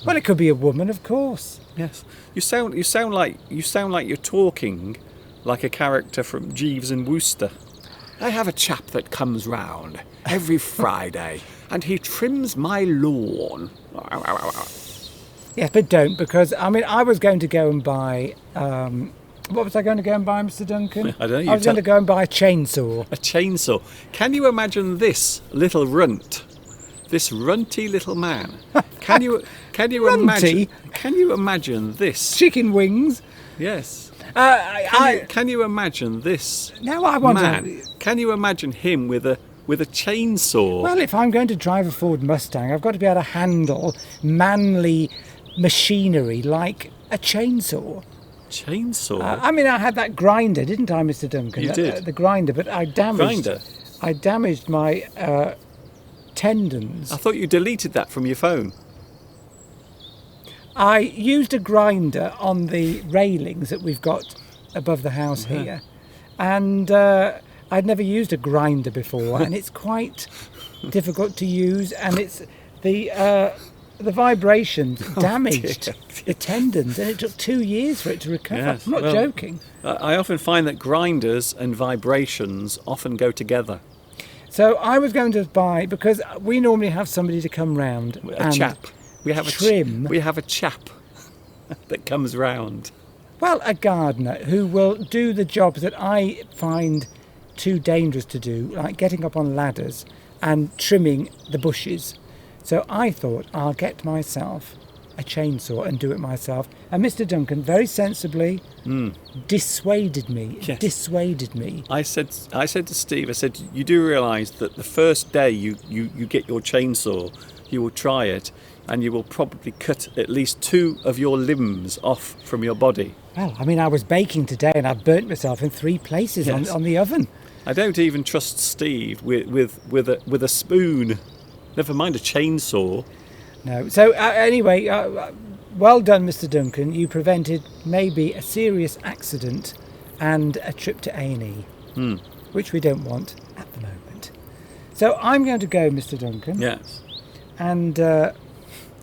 Well, it could be a woman, of course. Yes. You sound like you're talking like a character from Jeeves and Wooster. I have a chap that comes round every Friday and he trims my lawn. Yes, but don't, because I was going to go and buy. What was I going to go and buy, Mr. Duncan? I don't know, I was going to go and buy a chainsaw. A chainsaw. Can you imagine this little runt? This runty little man. Can you Runty? Can you imagine this? Chicken wings. Yes. I Can you imagine this now I want man? to. Can you imagine him with a chainsaw? Well, if I'm going to drive a Ford Mustang, I've got to be able to handle manly machinery like a chainsaw. Chainsaw? I mean, I had that grinder, didn't I, Mr. Duncan? You did. The grinder, but I damaged. Grinder? I damaged my tendons. I thought you deleted that from your phone. I used a grinder on the railings that we've got above the house here, and I'd never used a grinder before, and it's quite difficult to use, and it's the vibrations damaged dear. the tendons, and it took 2 years for it to recover. Yes, I'm not well- joking. I often find that grinders and vibrations often go together. So I was going to buy, because we normally have somebody to come round A and chap. We have trim. we have a chap that comes round. Well, a gardener who will do the jobs that I find too dangerous to do, like getting up on ladders and trimming the bushes. So I thought I'll get myself a chainsaw and do it myself. And Mr. Duncan very sensibly dissuaded me. Yes. Dissuaded me. I said to Steve, I said, you do realise that the first day you get your chainsaw, you will try it, and you will probably cut at least 2 of your limbs off from your body. Well, I mean, I was baking today and I burnt myself in 3 places Yes. on the oven. I don't even trust Steve with a spoon. Never mind a chainsaw. No. So anyway, well done, Mr. Duncan. You prevented maybe a serious accident and a trip to A&E, which we don't want at the moment. So I'm going to go, Mr. Duncan, Yes. and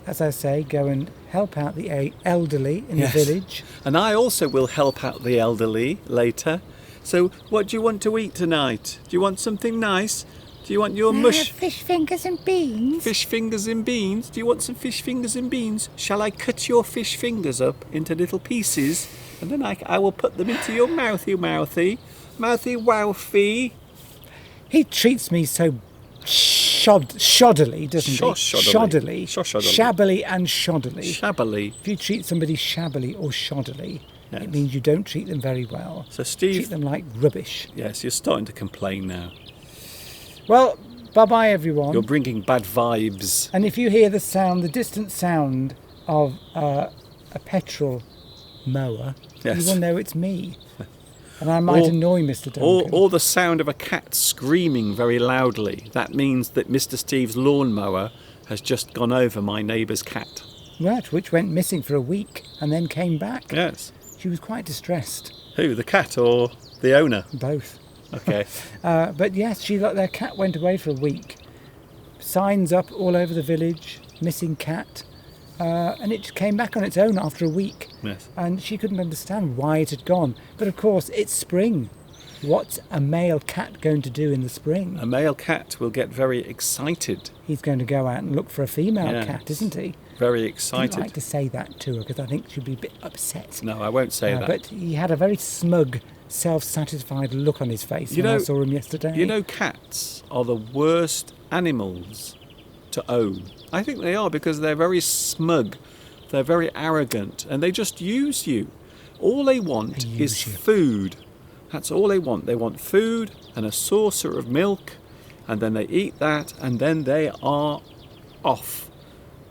as I say, go and help out the elderly in Yes. the village. And I also will help out the elderly later. So what do you want to eat tonight? Do you want something nice? Do you want your mush? Fish fingers and beans. Fish fingers and beans? Do you want some fish fingers and beans? Shall I cut your fish fingers up into little pieces? And then I will put them into your mouthy. Mouthy wowfy. He treats me so shoddily, doesn't he? Shoddily. Shoddily. Shoddily. Shabbily and shoddily. Shabbily. If you treat somebody shabbily or shoddily, Yes. it means you don't treat them very well. So Treat Steve, them like rubbish. yes, you're starting to complain now. Well, bye-bye, everyone. You're bringing bad vibes. And if you hear the sound, the distant sound of a petrol mower, Yes. you will know it's me. And I might Or- annoy Mr. Duncan. Or the sound of a cat screaming very loudly. That means that Mr. Steve's lawnmower has just gone over my neighbour's cat. Right, which went missing for a week and then came back. Yes. She was quite distressed, Who, the cat or the owner? both. Okay. But yes, their cat went away for a week. Signs up all over the village, missing cat. And it just came back on its own after a week. Yes. And she couldn't understand why it had gone. But of course, it's spring. What's a male cat going to do in the spring? A male cat will get very excited. He's going to go out and look for a female Yeah. cat, isn't he? Very I excited. don't like to say that to her because I think she'll be a bit upset. No, I won't say that. But he had a very smug, self-satisfied look on his face You when I know- saw him yesterday. You know, cats are the worst animals to own. I think they are because they're very smug, they're very arrogant, and they just use you. All they want They is use you. food. That's all they want. They want food and a saucer of milk, and then they eat that, and then they are off.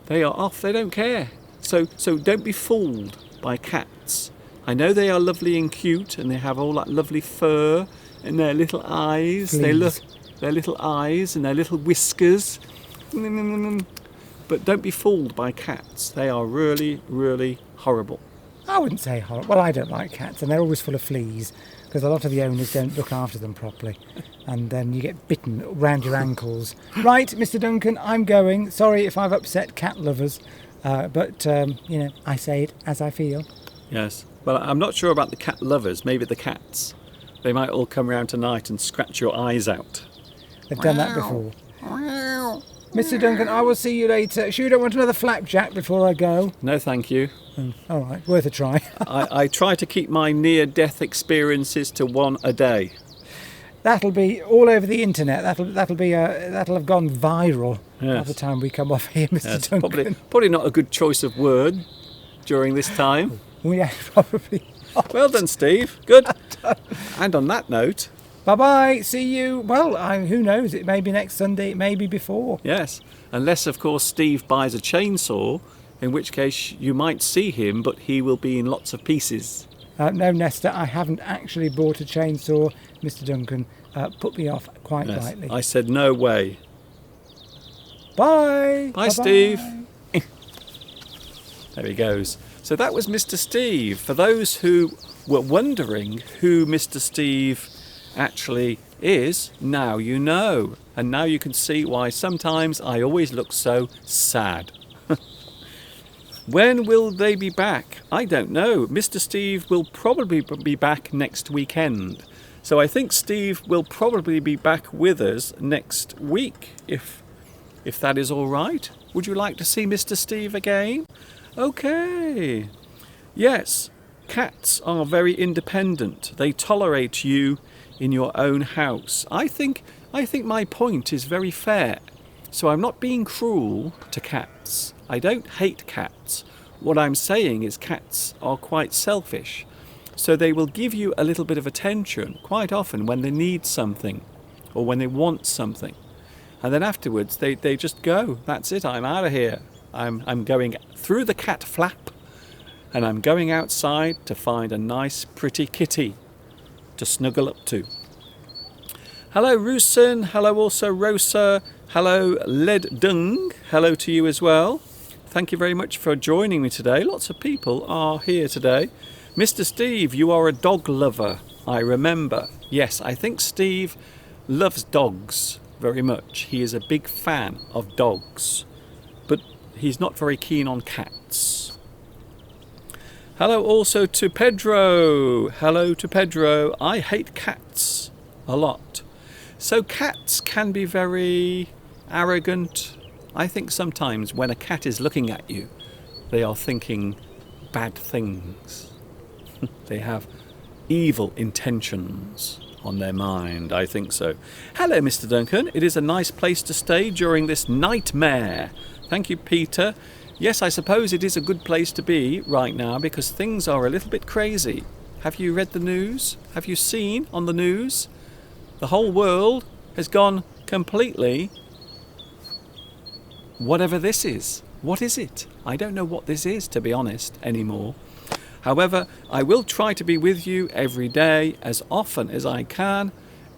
They are off. They don't care. So don't be fooled by cats. I know they are lovely and cute, and they have all that lovely fur and their little eyes. They Fleas. look their little eyes and their little whiskers. But don't be fooled by cats. They are really, really horrible. I wouldn't say horrible. Well, I don't like cats, and they're always full of fleas because a lot of the owners don't look after them properly, and then you get bitten round your ankles. Right, Mr. Duncan, I'm going. Sorry if I've upset cat lovers, but I say it as I feel. Yes. Well, I'm not sure about the cat lovers. Maybe the cats. They might all come round tonight and scratch your eyes out. They've done that before. Mr. Duncan, I will see you later. Sure you don't want another flapjack before I go? No, thank you. All right, worth a try. I try to keep my near-death experiences to 1 a day. That'll be all over the internet. That'll have gone viral by Yes. the time we come off here, Mr. Yes, Duncan. probably not a good choice of word during this time. Well, yeah, probably. Well done, Steve. Good. And on that note, Bye-bye. See you. Well, who knows? It may be next Sunday. It may be before. yes, unless, of course, Steve buys a chainsaw, in which case you might see him, but he will be in lots of pieces. No, Nesta, I haven't actually bought a chainsaw. Mr. Duncan put me off quite Yes. rightly. I said no way. Bye! Bye, Bye-bye. Steve. There he goes. So that was Mr. Steve. For those who were wondering who Mr. Steve actually is, now you know. And now you can see why sometimes I always look so sad. When will they be back? I don't know. Mr. Steve will probably be back next weekend. So I think Steve will probably be back with us next week, if that is all right. Would you like to see Mr. Steve again? Okay. Yes, cats are very independent. They tolerate you in your own house. I think my point is very fair. So I'm not being cruel to cats. I don't hate cats. What I'm saying is cats are quite selfish. So they will give you a little bit of attention quite often when they need something or when they want something. And then afterwards they just go. That's it, I'm out of here. I'm going through the cat flap and I'm going outside to find a nice pretty kitty to snuggle up to. Hello Rusin, hello also Rosa, hello Led Dung, hello to you as well. Thank you very much for joining me today. Lots of people are here today. Mr. Steve, you are a dog lover, I remember. Yes, I think Steve loves dogs very much. He is a big fan of dogs, but he's not very keen on cats. Hello also to Pedro. Hello to Pedro. I hate cats a lot. So cats can be very arrogant. I think sometimes when a cat is looking at you, they are thinking bad things. They have evil intentions on their mind, I think so. Hello, Mr. Duncan. It is a nice place to stay during this nightmare. Thank you, Peter. Yes, I suppose it is a good place to be right now because things are a little bit crazy. Have you read the news? Have you seen on the news? The whole world has gone completely whatever this is. What is it? I don't know what this is, to be honest, anymore. However, I will try to be with you every day, as often as I can,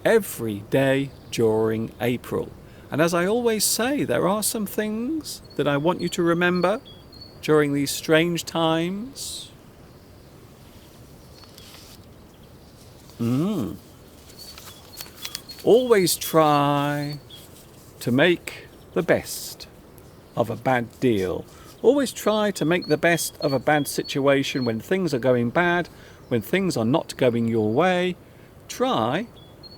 every day during April. And as I always say, there are some things that I want you to remember during these strange times. Always try to make the best of a bad deal. Always try to make the best of a bad situation when things are going bad, when things are not going your way. Try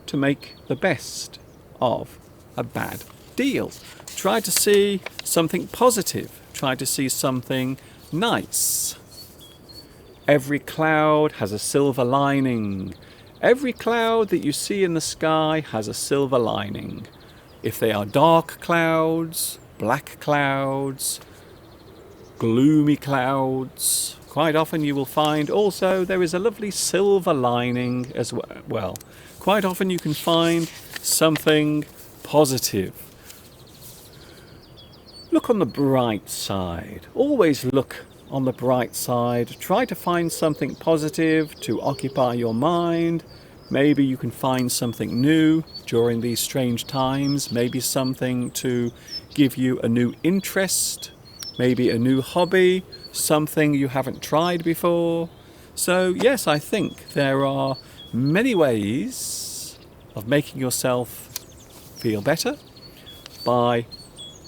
to make the best of a bad deal. Try to see something positive. Try to see something nice. Every cloud has a silver lining. Every cloud that you see in the sky has a silver lining. If they are dark clouds, black clouds, gloomy clouds, quite often you will find also there is a lovely silver lining as well. Quite often you can find something positive. Look on the bright side. Always look on the bright side. Try to find something positive to occupy your mind. Maybe you can find something new during these strange times. Maybe something to give you a new interest. Maybe a new hobby. Something you haven't tried before. So yes, I think there are many ways of making yourself feel better by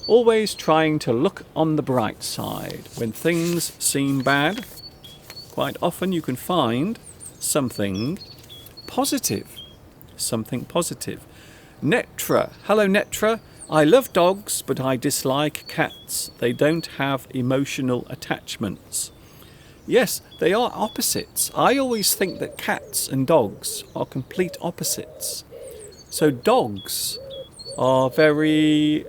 always trying to look on the bright side. When things seem bad, quite often you can find something positive. Something positive. Netra. Hello, Netra. I love dogs, but I dislike cats. They don't have emotional attachments. Yes, they are opposites. I always think that cats and dogs are complete opposites. So dogs are very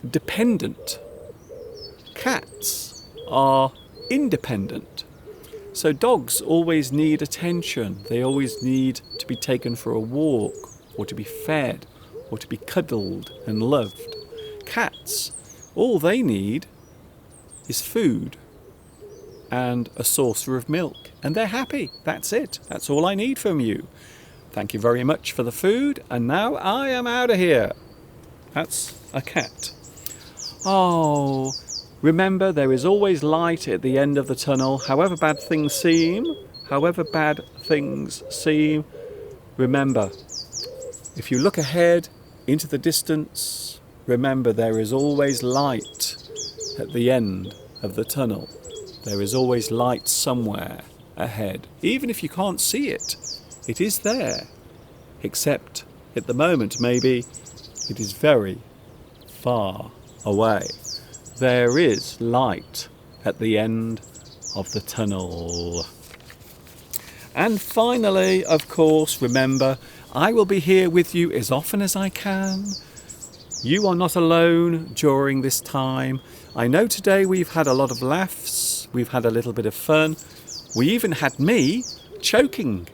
dependent. Cats are independent. So dogs always need attention. They always need to be taken for a walk, or to be fed, or to be cuddled and loved. Cats, all they need is food. and a saucer of milk, and they're happy. That's it. That's all I need from you. Thank you very much for the food, and now I am out of here. That's a cat. Oh, remember, there is always light at the end of the tunnel. However bad things seem, remember, if you look ahead into the distance, remember there is always light at the end of the tunnel. There is always light somewhere ahead. Even if you can't see it, it is there. Except at the moment, maybe it is very far away. There is light at the end of the tunnel. And finally, of course, remember, I will be here with you as often as I can. You are not alone during this time. I know today we've had a lot of laughs. We've had a little bit of fun. We even had me choking.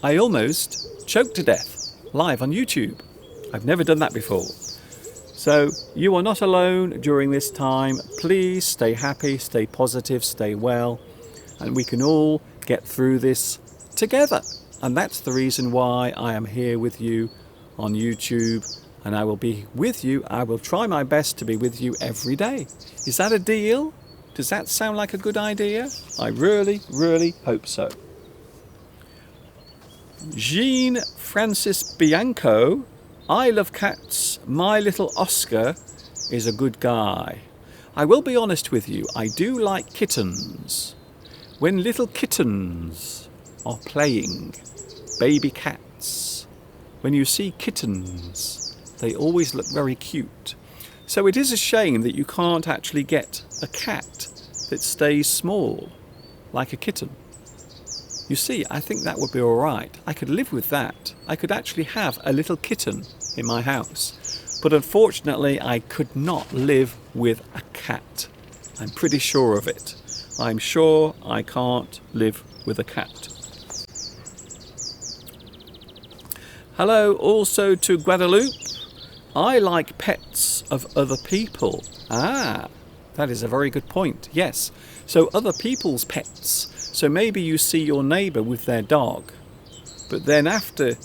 I almost choked to death live on YouTube. I've never done that before. So you are not alone during this time. Please stay happy, stay positive, stay well, and we can all get through this together. And that's the reason why I am here with you on YouTube, and I will be with you. I will try my best to be with you every day. Is that a deal? Does that sound like a good idea? I really, really hope so. Jean Francis Bianco, I love cats. My little Oscar is a good guy. I will be honest with you, I do like kittens. When little kittens are playing, baby cats, when you see kittens, they always look very cute. So it is a shame that you can't actually get a cat that stays small, like a kitten. You see, I think that would be all right. I could live with that. I could actually have a little kitten in my house. But unfortunately, I could not live with a cat. I'm pretty sure of it. I'm sure I can't live with a cat. Hello also to Guadeloupe. I like pets of other people. Ah, that is a very good point. Yes. So other people's pets. So maybe you see your neighbour with their dog, but then after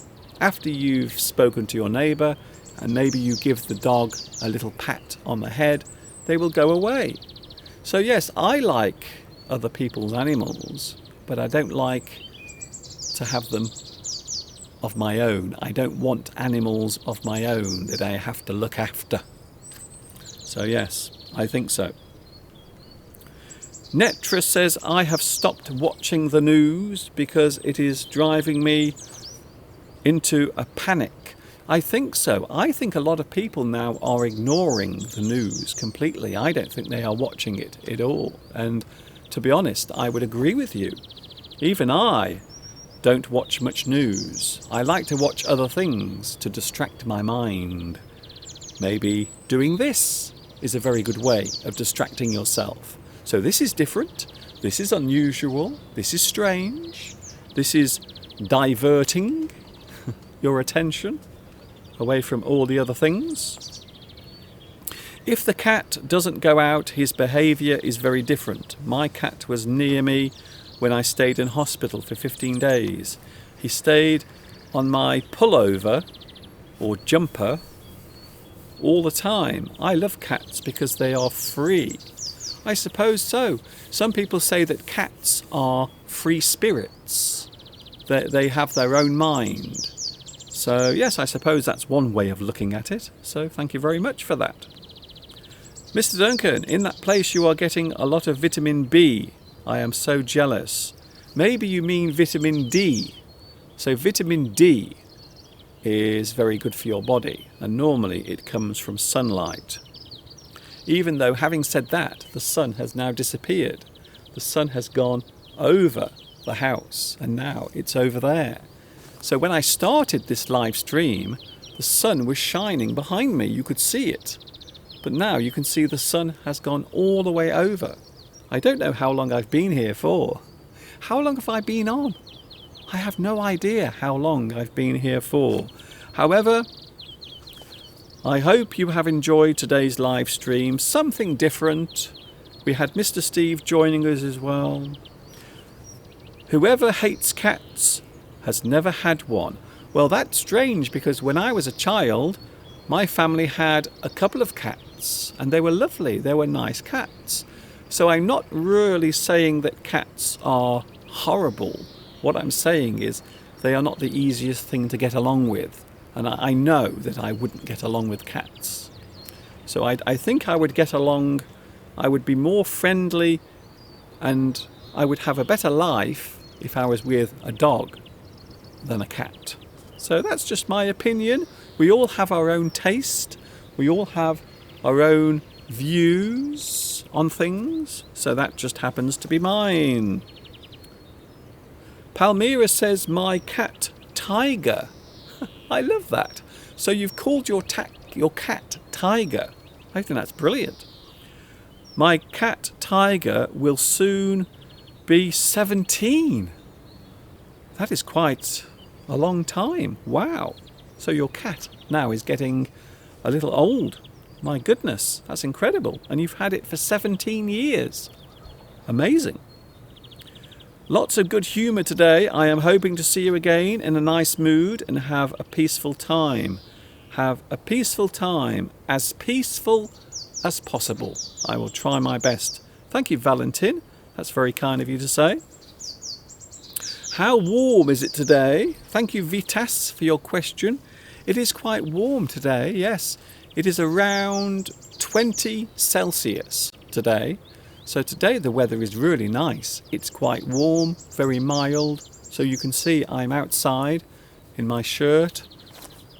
you've spoken to your neighbour and maybe you give the dog a little pat on the head, they will go away. So yes, I like other people's animals, but I don't like to have them of my own. I don't want animals of my own that I have to look after. So yes, I think so. Netra says, I have stopped watching the news because it is driving me into a panic. I think so. I think a lot of people now are ignoring the news completely. I don't think they are watching it at all. And to be honest, I would agree with you. Even I don't watch much news. I like to watch other things to distract my mind. Maybe doing this is a very good way of distracting yourself. So this is different, this is unusual, this is strange, this is diverting your attention away from all the other things. If the cat doesn't go out, his behaviour is very different. My cat was near me when I stayed in hospital for 15 days. He stayed on my pullover or jumper all the time. I love cats because they are free. I suppose so. Some people say that cats are free spirits. They have their own mind. So yes, I suppose that's one way of looking at it. So thank you very much for that. Mr. Duncan, in that place you are getting a lot of vitamin B. I am so jealous. Maybe you mean vitamin D. So vitamin D is very good for your body, and normally it comes from sunlight. Even though, having said that, the sun has now disappeared. The sun has gone over the house, and now it's over there. So when I started this live stream, the sun was shining behind me. You could see it. But now you can see the sun has gone all the way over. I don't know how long I've been here for. How long have I been on? I have no idea how long I've been here for. However, I hope you have enjoyed today's live stream. Something different, We had Mr. Steve joining us as well. Whoever hates cats has never had one. Well, that's strange because when I was a child, my family had a couple of cats and they were lovely. They were nice cats. So I'm not really saying that cats are horrible. What I'm saying is they are not the easiest thing to get along with. And I know that I wouldn't get along with cats. So I think I would get along, I would be more friendly and I would have a better life if I was with a dog than a cat. So that's just my opinion. We all have our own taste. We all have our own views on things. So that just happens to be mine. Palmyra says, my cat Tiger. I love that. So you've called your cat Tiger. I think that's brilliant. My cat Tiger will soon be 17. That is quite a long time. Wow. So your cat now is getting a little old. My goodness, that's incredible. And you've had it for 17 years. Amazing. Lots of good humour today. I am hoping to see you again in a nice mood and have a peaceful time. Have a peaceful time, as peaceful as possible. I will try my best. Thank you, Valentin. That's very kind of you to say. How warm is it today? Thank you, Vitas, for your question. It is quite warm today, yes. It is around 20 Celsius today. So today the weather is really nice. It's quite warm, very mild. So you can see I'm outside in my shirt,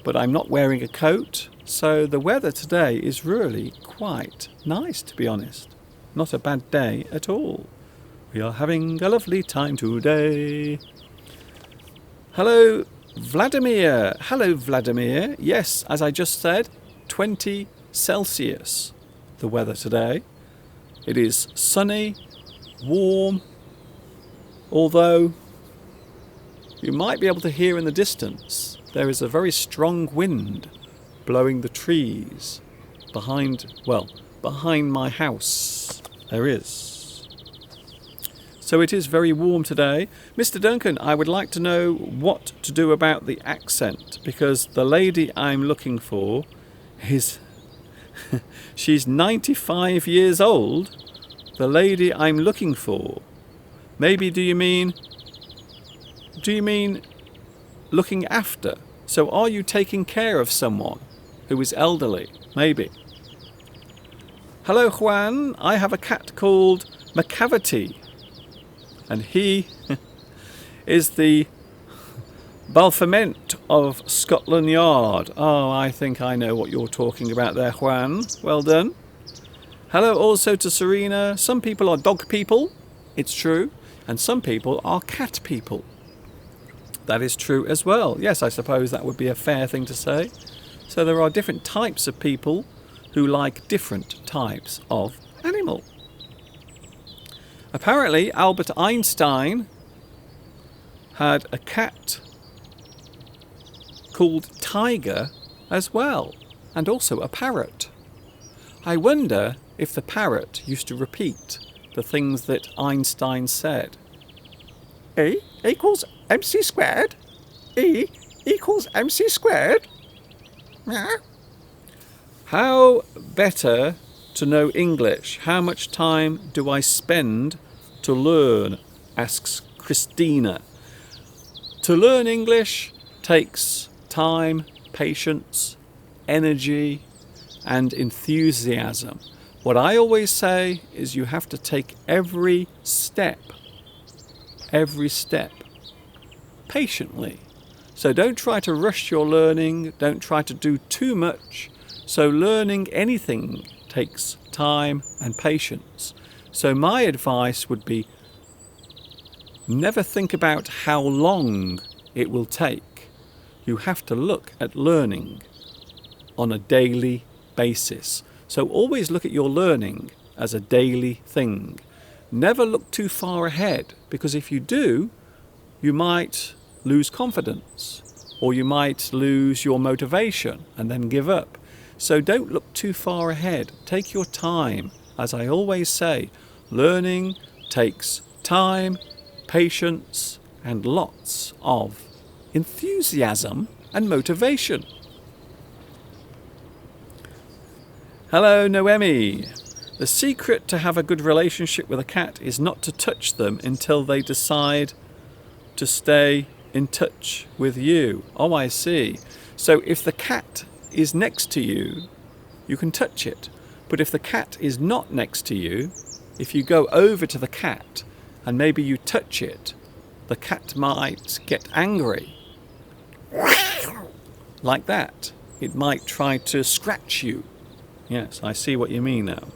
but I'm not wearing a coat. So the weather today is really quite nice, to be honest. Not a bad day at all. We are having a lovely time today. Hello, Vladimir. Hello, Vladimir. Yes, as I just said, 20 Celsius, the weather today. It is sunny, warm, although you might be able to hear in the distance there is a very strong wind blowing the trees behind my house. There is. So it is very warm today. Mr. Duncan, I would like to know what to do about the accent, because the lady I'm looking for is she's 95 years old. The lady I'm looking for. Maybe do you mean looking after? So are you taking care of someone who is elderly? Maybe. Hello, Juan. I have a cat called McCavity, and he is the Baphomet of Scotland Yard. Oh, I think I know what you're talking about there, Juan. Well done. Hello also to Serena. Some people are dog people, it's true, and some people are cat people. That is true as well. Yes, I suppose that would be a fair thing to say. So there are different types of people who like different types of animal. Apparently, Albert Einstein had a cat called Tiger as well, and also a parrot. I wonder if the parrot used to repeat the things that Einstein said. E equals mc squared. E equals mc squared. How better to know English? How much time do I spend to learn? Asks Christina. To learn English takes time, patience, energy, and enthusiasm. What I always say is you have to take every step patiently. So don't try to rush your learning, don't try to do too much. So learning anything takes time and patience. So my advice would be never think about how long it will take. You have to look at learning on a daily basis. So always look at your learning as a daily thing. Never look too far ahead, because if you do, you might lose confidence, or you might lose your motivation and then give up. So don't look too far ahead. Take your time As I always say, learning takes time, patience, and lots of enthusiasm and motivation. Hello, Noemi. The secret to have a good relationship with a cat is not to touch them until they decide to stay in touch with you. Oh, I see. So if the cat is next to you, you can touch it. But if the cat is not next to you, if you go over to the cat and maybe you touch it, the cat might get angry. Like that. It might try to scratch you. Yes, I see what you mean now.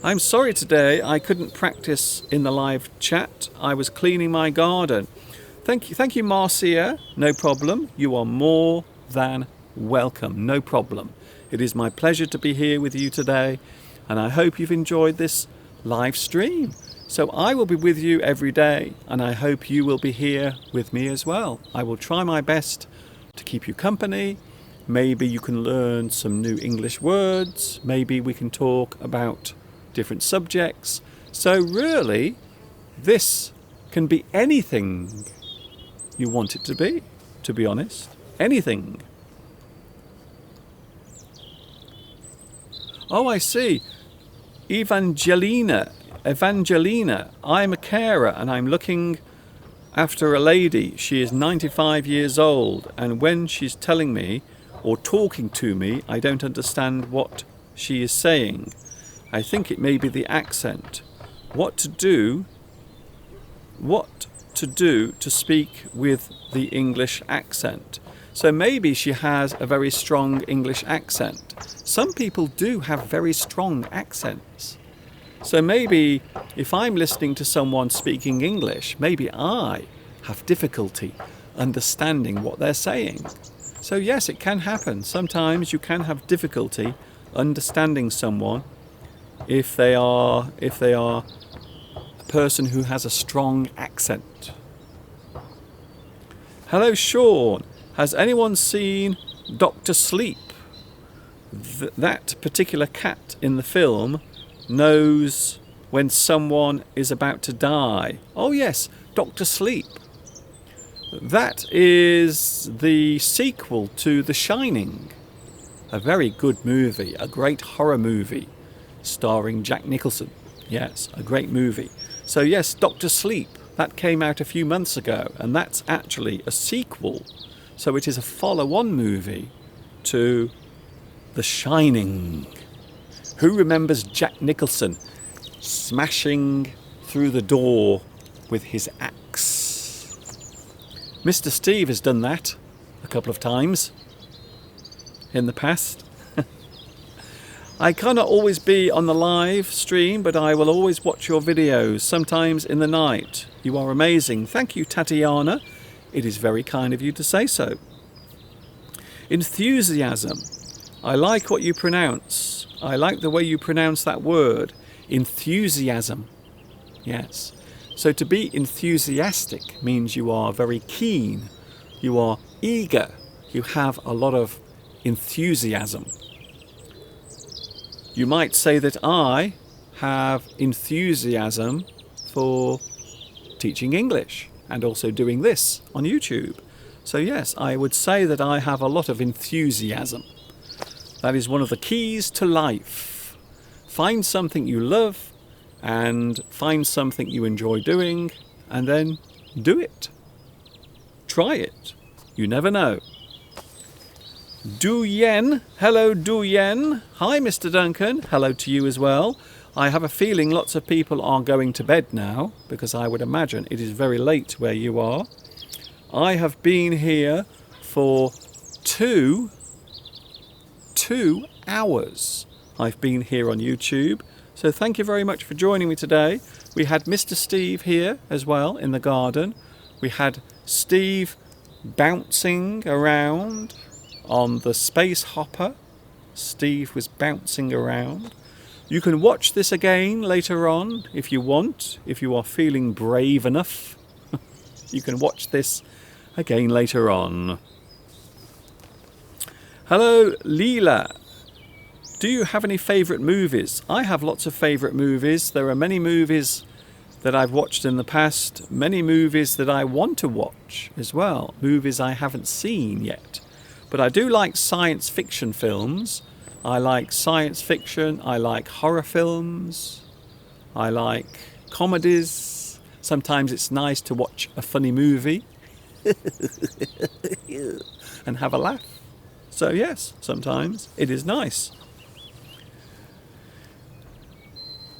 I'm sorry today I couldn't practice in the live chat. I was cleaning my garden. Thank you, Marcia. No problem. You are more than welcome. No problem. It is my pleasure to be here with you today, and I hope you've enjoyed this live stream. So I will be with you every day, and I hope you will be here with me as well. I will try my best to keep you company. Maybe you can learn some new English words. Maybe we can talk about different subjects. So really, this can be anything you want it to be honest. Anything. Oh, I see. Evangelina, I'm a carer and I'm looking after a lady. She is 95 years old, and when she's telling me or talking to me, I don't understand what she is saying. I think it may be the accent. What to do to speak with the English accent? So maybe she has a very strong English accent. Some people do have very strong accents. So maybe if I'm listening to someone speaking English, maybe I have difficulty understanding what they're saying. So yes, it can happen. Sometimes you can have difficulty understanding someone if they are a person who has a strong accent. Hello, Sean. Has anyone seen Dr. Sleep? That particular cat in the film knows when someone is about to die. Oh yes, Dr. Sleep. That is the sequel to The Shining. A very good movie, a great horror movie starring Jack Nicholson. Yes, a great movie. So yes, Dr. Sleep, that came out a few months ago, and that's actually a sequel. So it is a follow-on movie to The Shining. Who remembers Jack Nicholson smashing through the door with his axe? Mr. Steve has done that a couple of times in the past. I cannot always be on the live stream, but I will always watch your videos, sometimes in the night. You are amazing. Thank you, Tatiana. It is very kind of you to say so. Enthusiasm. I like what you pronounce. I like the way you pronounce that word. Enthusiasm. Yes. So to be enthusiastic means you are very keen. You are eager. You have a lot of enthusiasm. You might say that I have enthusiasm for teaching English and also doing this on YouTube. So yes, I would say that I have a lot of enthusiasm. That is one of the keys to life. Find something you love and find something you enjoy doing, and then do it. Try it. You never know. Du Yen. Hello, Du Yen. Hi, Mr. Duncan. Hello to you as well. I have a feeling lots of people are going to bed now, because I would imagine it is very late where you are. I have been here for two hours. I've been here on YouTube. So thank you very much for joining me today. We had Mr. Steve here as well in the garden. We had Steve bouncing around on the space hopper. Steve was bouncing around. You can watch this again later on if you want, if you are feeling brave enough. You can watch this again later on. Hello, Leela. Do you have any favourite movies? I have lots of favourite movies. There are many movies that I've watched in the past, many movies that I want to watch as well, movies I haven't seen yet. But I do like science fiction films. I like science fiction, I like horror films, I like comedies. Sometimes it's nice to watch a funny movie and have a laugh. So yes, sometimes it is nice.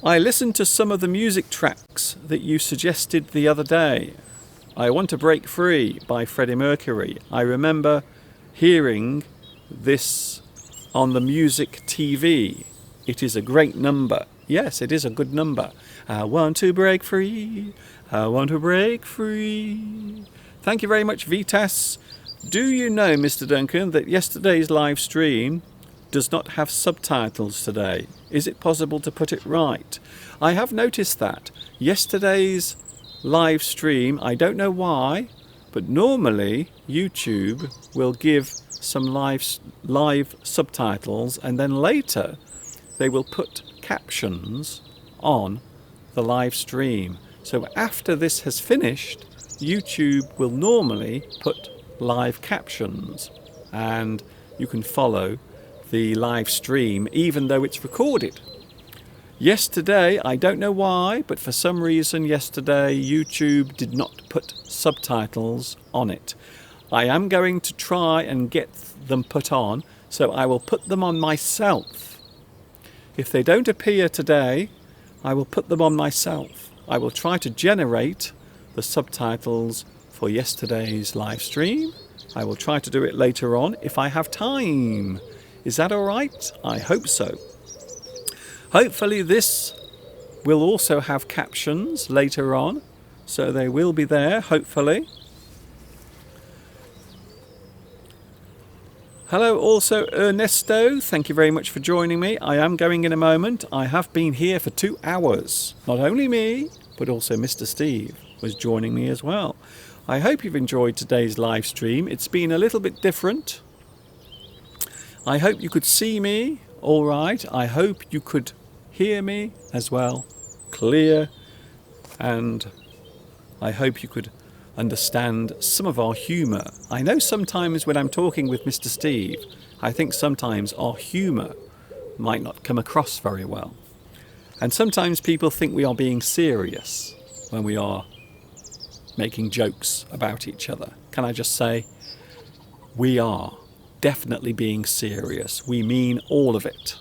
I listened to some of the music tracks that you suggested the other day. I Want to Break Free by Freddie Mercury. I remember hearing this on the music TV. It is a great number. Yes, it is a good number. I want to break free. I want to break free. Thank you very much, Vitas. Do you know, Mr. Duncan, that yesterday's live stream does not have subtitles today? Is it possible to put it right? I have noticed that. Yesterday's live stream, I don't know why, but normally YouTube will give some live subtitles, and then later they will put captions on the live stream. So after this has finished, YouTube will normally put live captions, and you can follow the live stream even though it's recorded. Yesterday, I don't know why, but for some reason yesterday YouTube did not put subtitles on it. I am going to try and get them put on, so I will put them on myself. If they don't appear today, I will put them on myself. I will try to generate the subtitles for yesterday's live stream. I will try to do it later on if I have time. Is that all right? I hope so. Hopefully this will also have captions later on, so they will be there, hopefully. Hello also Ernesto, thank you very much for joining me. I am going in a moment. I have been here for 2 hours. Not only me, but also Mr. Steve was joining me as well. I hope you've enjoyed today's live stream. It's been a little bit different. I hope you could see me all right. I hope you could hear me as well, clear, and I hope you could understand some of our humour. I know sometimes when I'm talking with Mr. Steve, I think sometimes our humour might not come across very well. And sometimes people think we are being serious when we are making jokes about each other. Can I just say, we are definitely being serious. We mean all of it.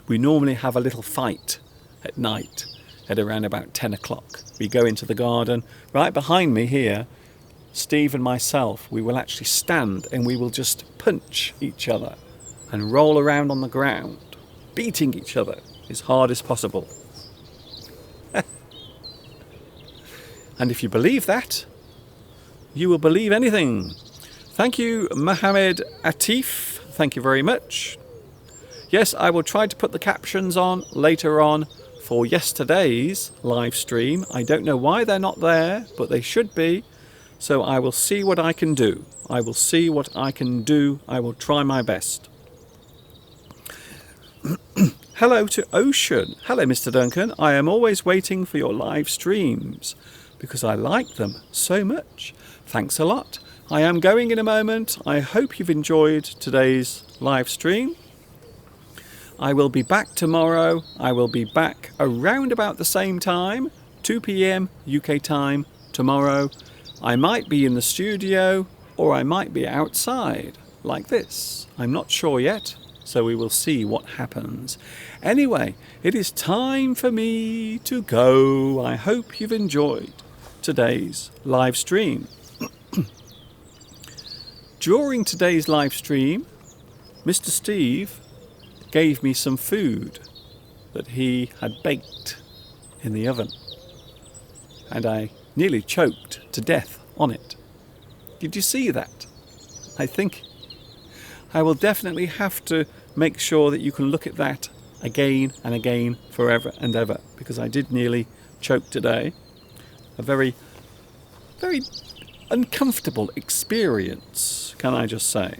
We normally have a little fight at night at around about 10 o'clock. We go into the garden. Right behind me here, Steve and myself, we will actually stand and we will just punch each other and roll around on the ground, beating each other as hard as possible. And if you believe that, you will believe anything. Thank you, Mohammed Atif. Thank you very much. Yes, I will try to put the captions on later on for yesterday's live stream. I don't know why they're not there, but they should be. So I will see what I can do. I will see what I can do. I will try my best. Hello to Ocean. Hello, Mr. Duncan. I am always waiting for your live streams because I like them so much. Thanks a lot. I am going in a moment. I hope you've enjoyed today's live stream. I will be back tomorrow. I will be back around about the same time, 2 p.m. UK time tomorrow. I might be in the studio or I might be outside like this. I'm not sure yet, so we will see what happens. Anyway, it is time for me to go. I hope you've enjoyed today's live stream. During today's live stream, Mr. Steve gave me some food that he had baked in the oven, and I nearly choked to death on it. Did you see that? I think I will definitely have to make sure that you can look at that again and again, forever and ever, because I did nearly choke today. A very, very uncomfortable experience, can I just say.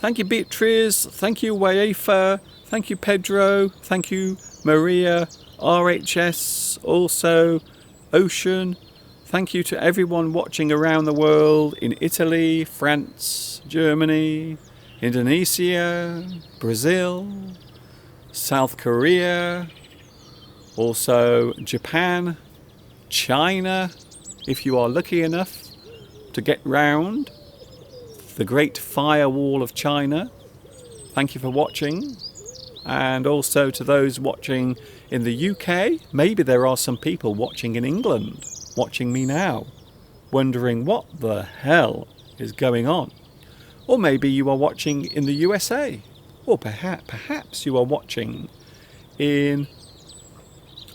Thank you, Beatriz. Thank you, Waefa. Thank you, Pedro. Thank you, Maria. RHS. Also, Ocean. Thank you to everyone watching around the world in Italy, France, Germany, Indonesia, Brazil, South Korea, also Japan, China, if you are lucky enough to get round the Great Firewall of China. Thank you for watching. And also to those watching in the UK, maybe there are some people watching in England, watching me now, wondering what the hell is going on. Or maybe you are watching in the USA, or perhaps you are watching in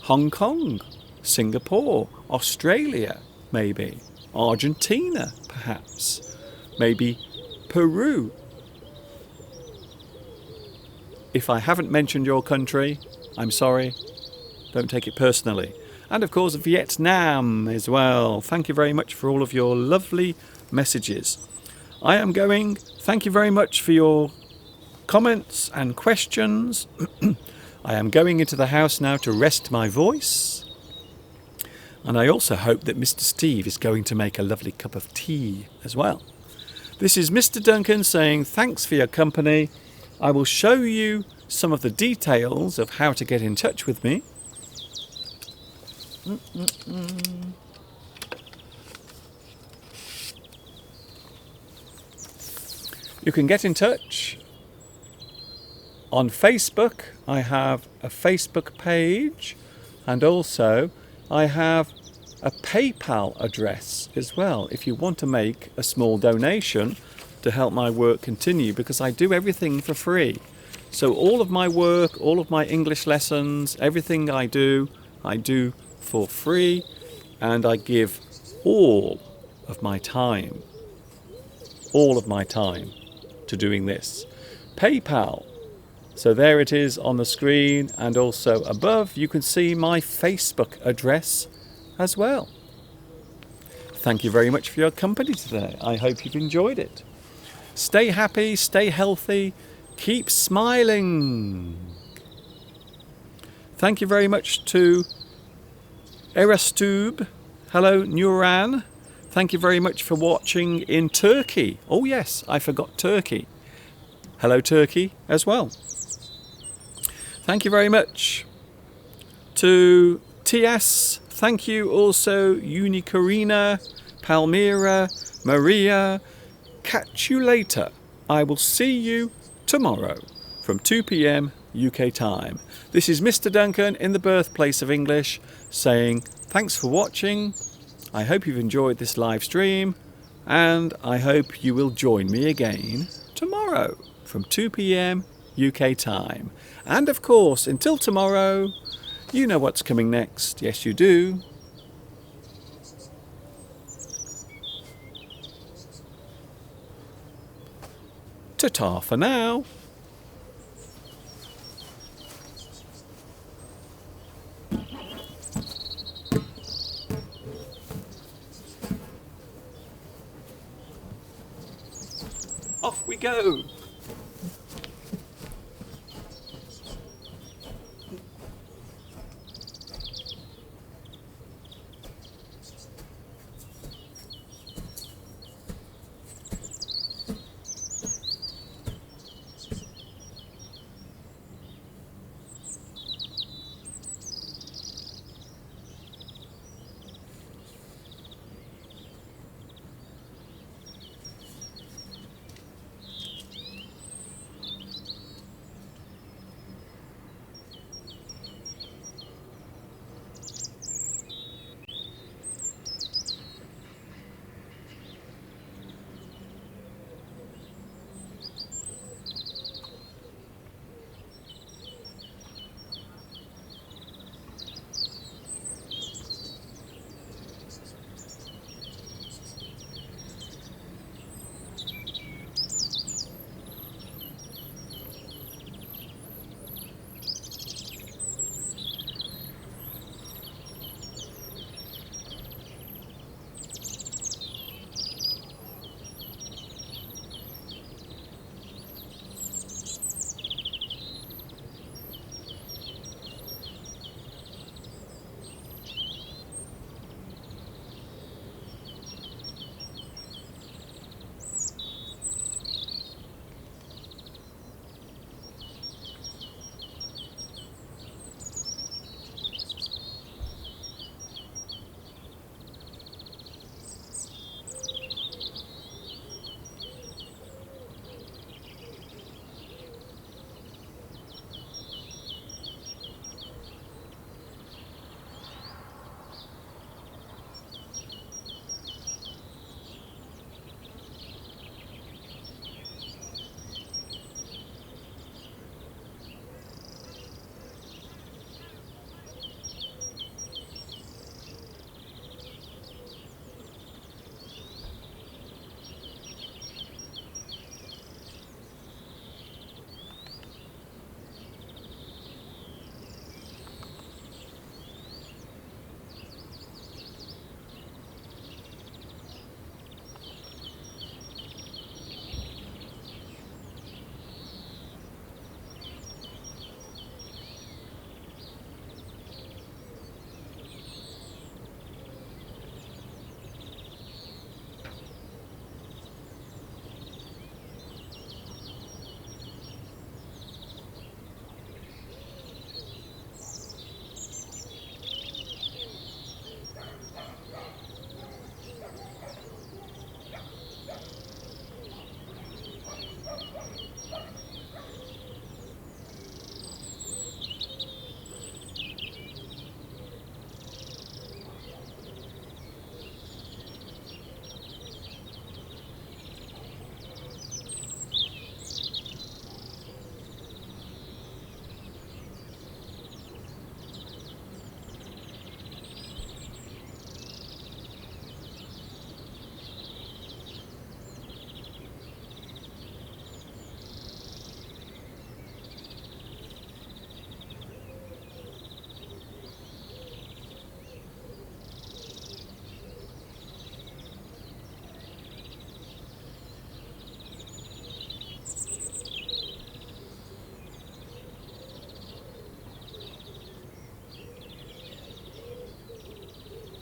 Hong Kong, Singapore, Australia, maybe, Argentina, perhaps, maybe Peru. If I haven't mentioned your country, I'm sorry, don't take it personally. And of course Vietnam as well. Thank you very much for all of your lovely messages. I am going, thank you very much for your comments and questions. I am going into the house now to rest my voice. And I also hope that Mr. Steve is going to make a lovely cup of tea as well. This is Mr. Duncan saying thanks for your company. I will show you some of the details of how to get in touch with me. You can get in touch on Facebook. I have a Facebook page, and also I have a PayPal address as well if you want to make a small donation to help my work continue, because I do everything for free. So all of my work, all of my English lessons, everything I do for free, and I give all of my time to doing this. PayPal. So there it is on the screen, and also above you can see my Facebook address as well. Thank you very much for your company today. I hope you've enjoyed it. Stay happy, stay healthy, keep smiling. Thank you very much to Erastube. Hello, Nuran. Thank you very much for watching in Turkey. Oh yes, I forgot Turkey. Hello, Turkey as well. Thank you very much to TS. Thank you also, Unicorina, Palmyra, Maria. Catch you later. I will see you tomorrow from 2 p.m. UK time. This is Mr. Duncan in the birthplace of English saying thanks for watching. I hope you've enjoyed this live stream, and I hope you will join me again tomorrow from 2 p.m. UK time. And of course, until tomorrow, you know what's coming next. Yes, you do. Ta-ta for now. Off we go.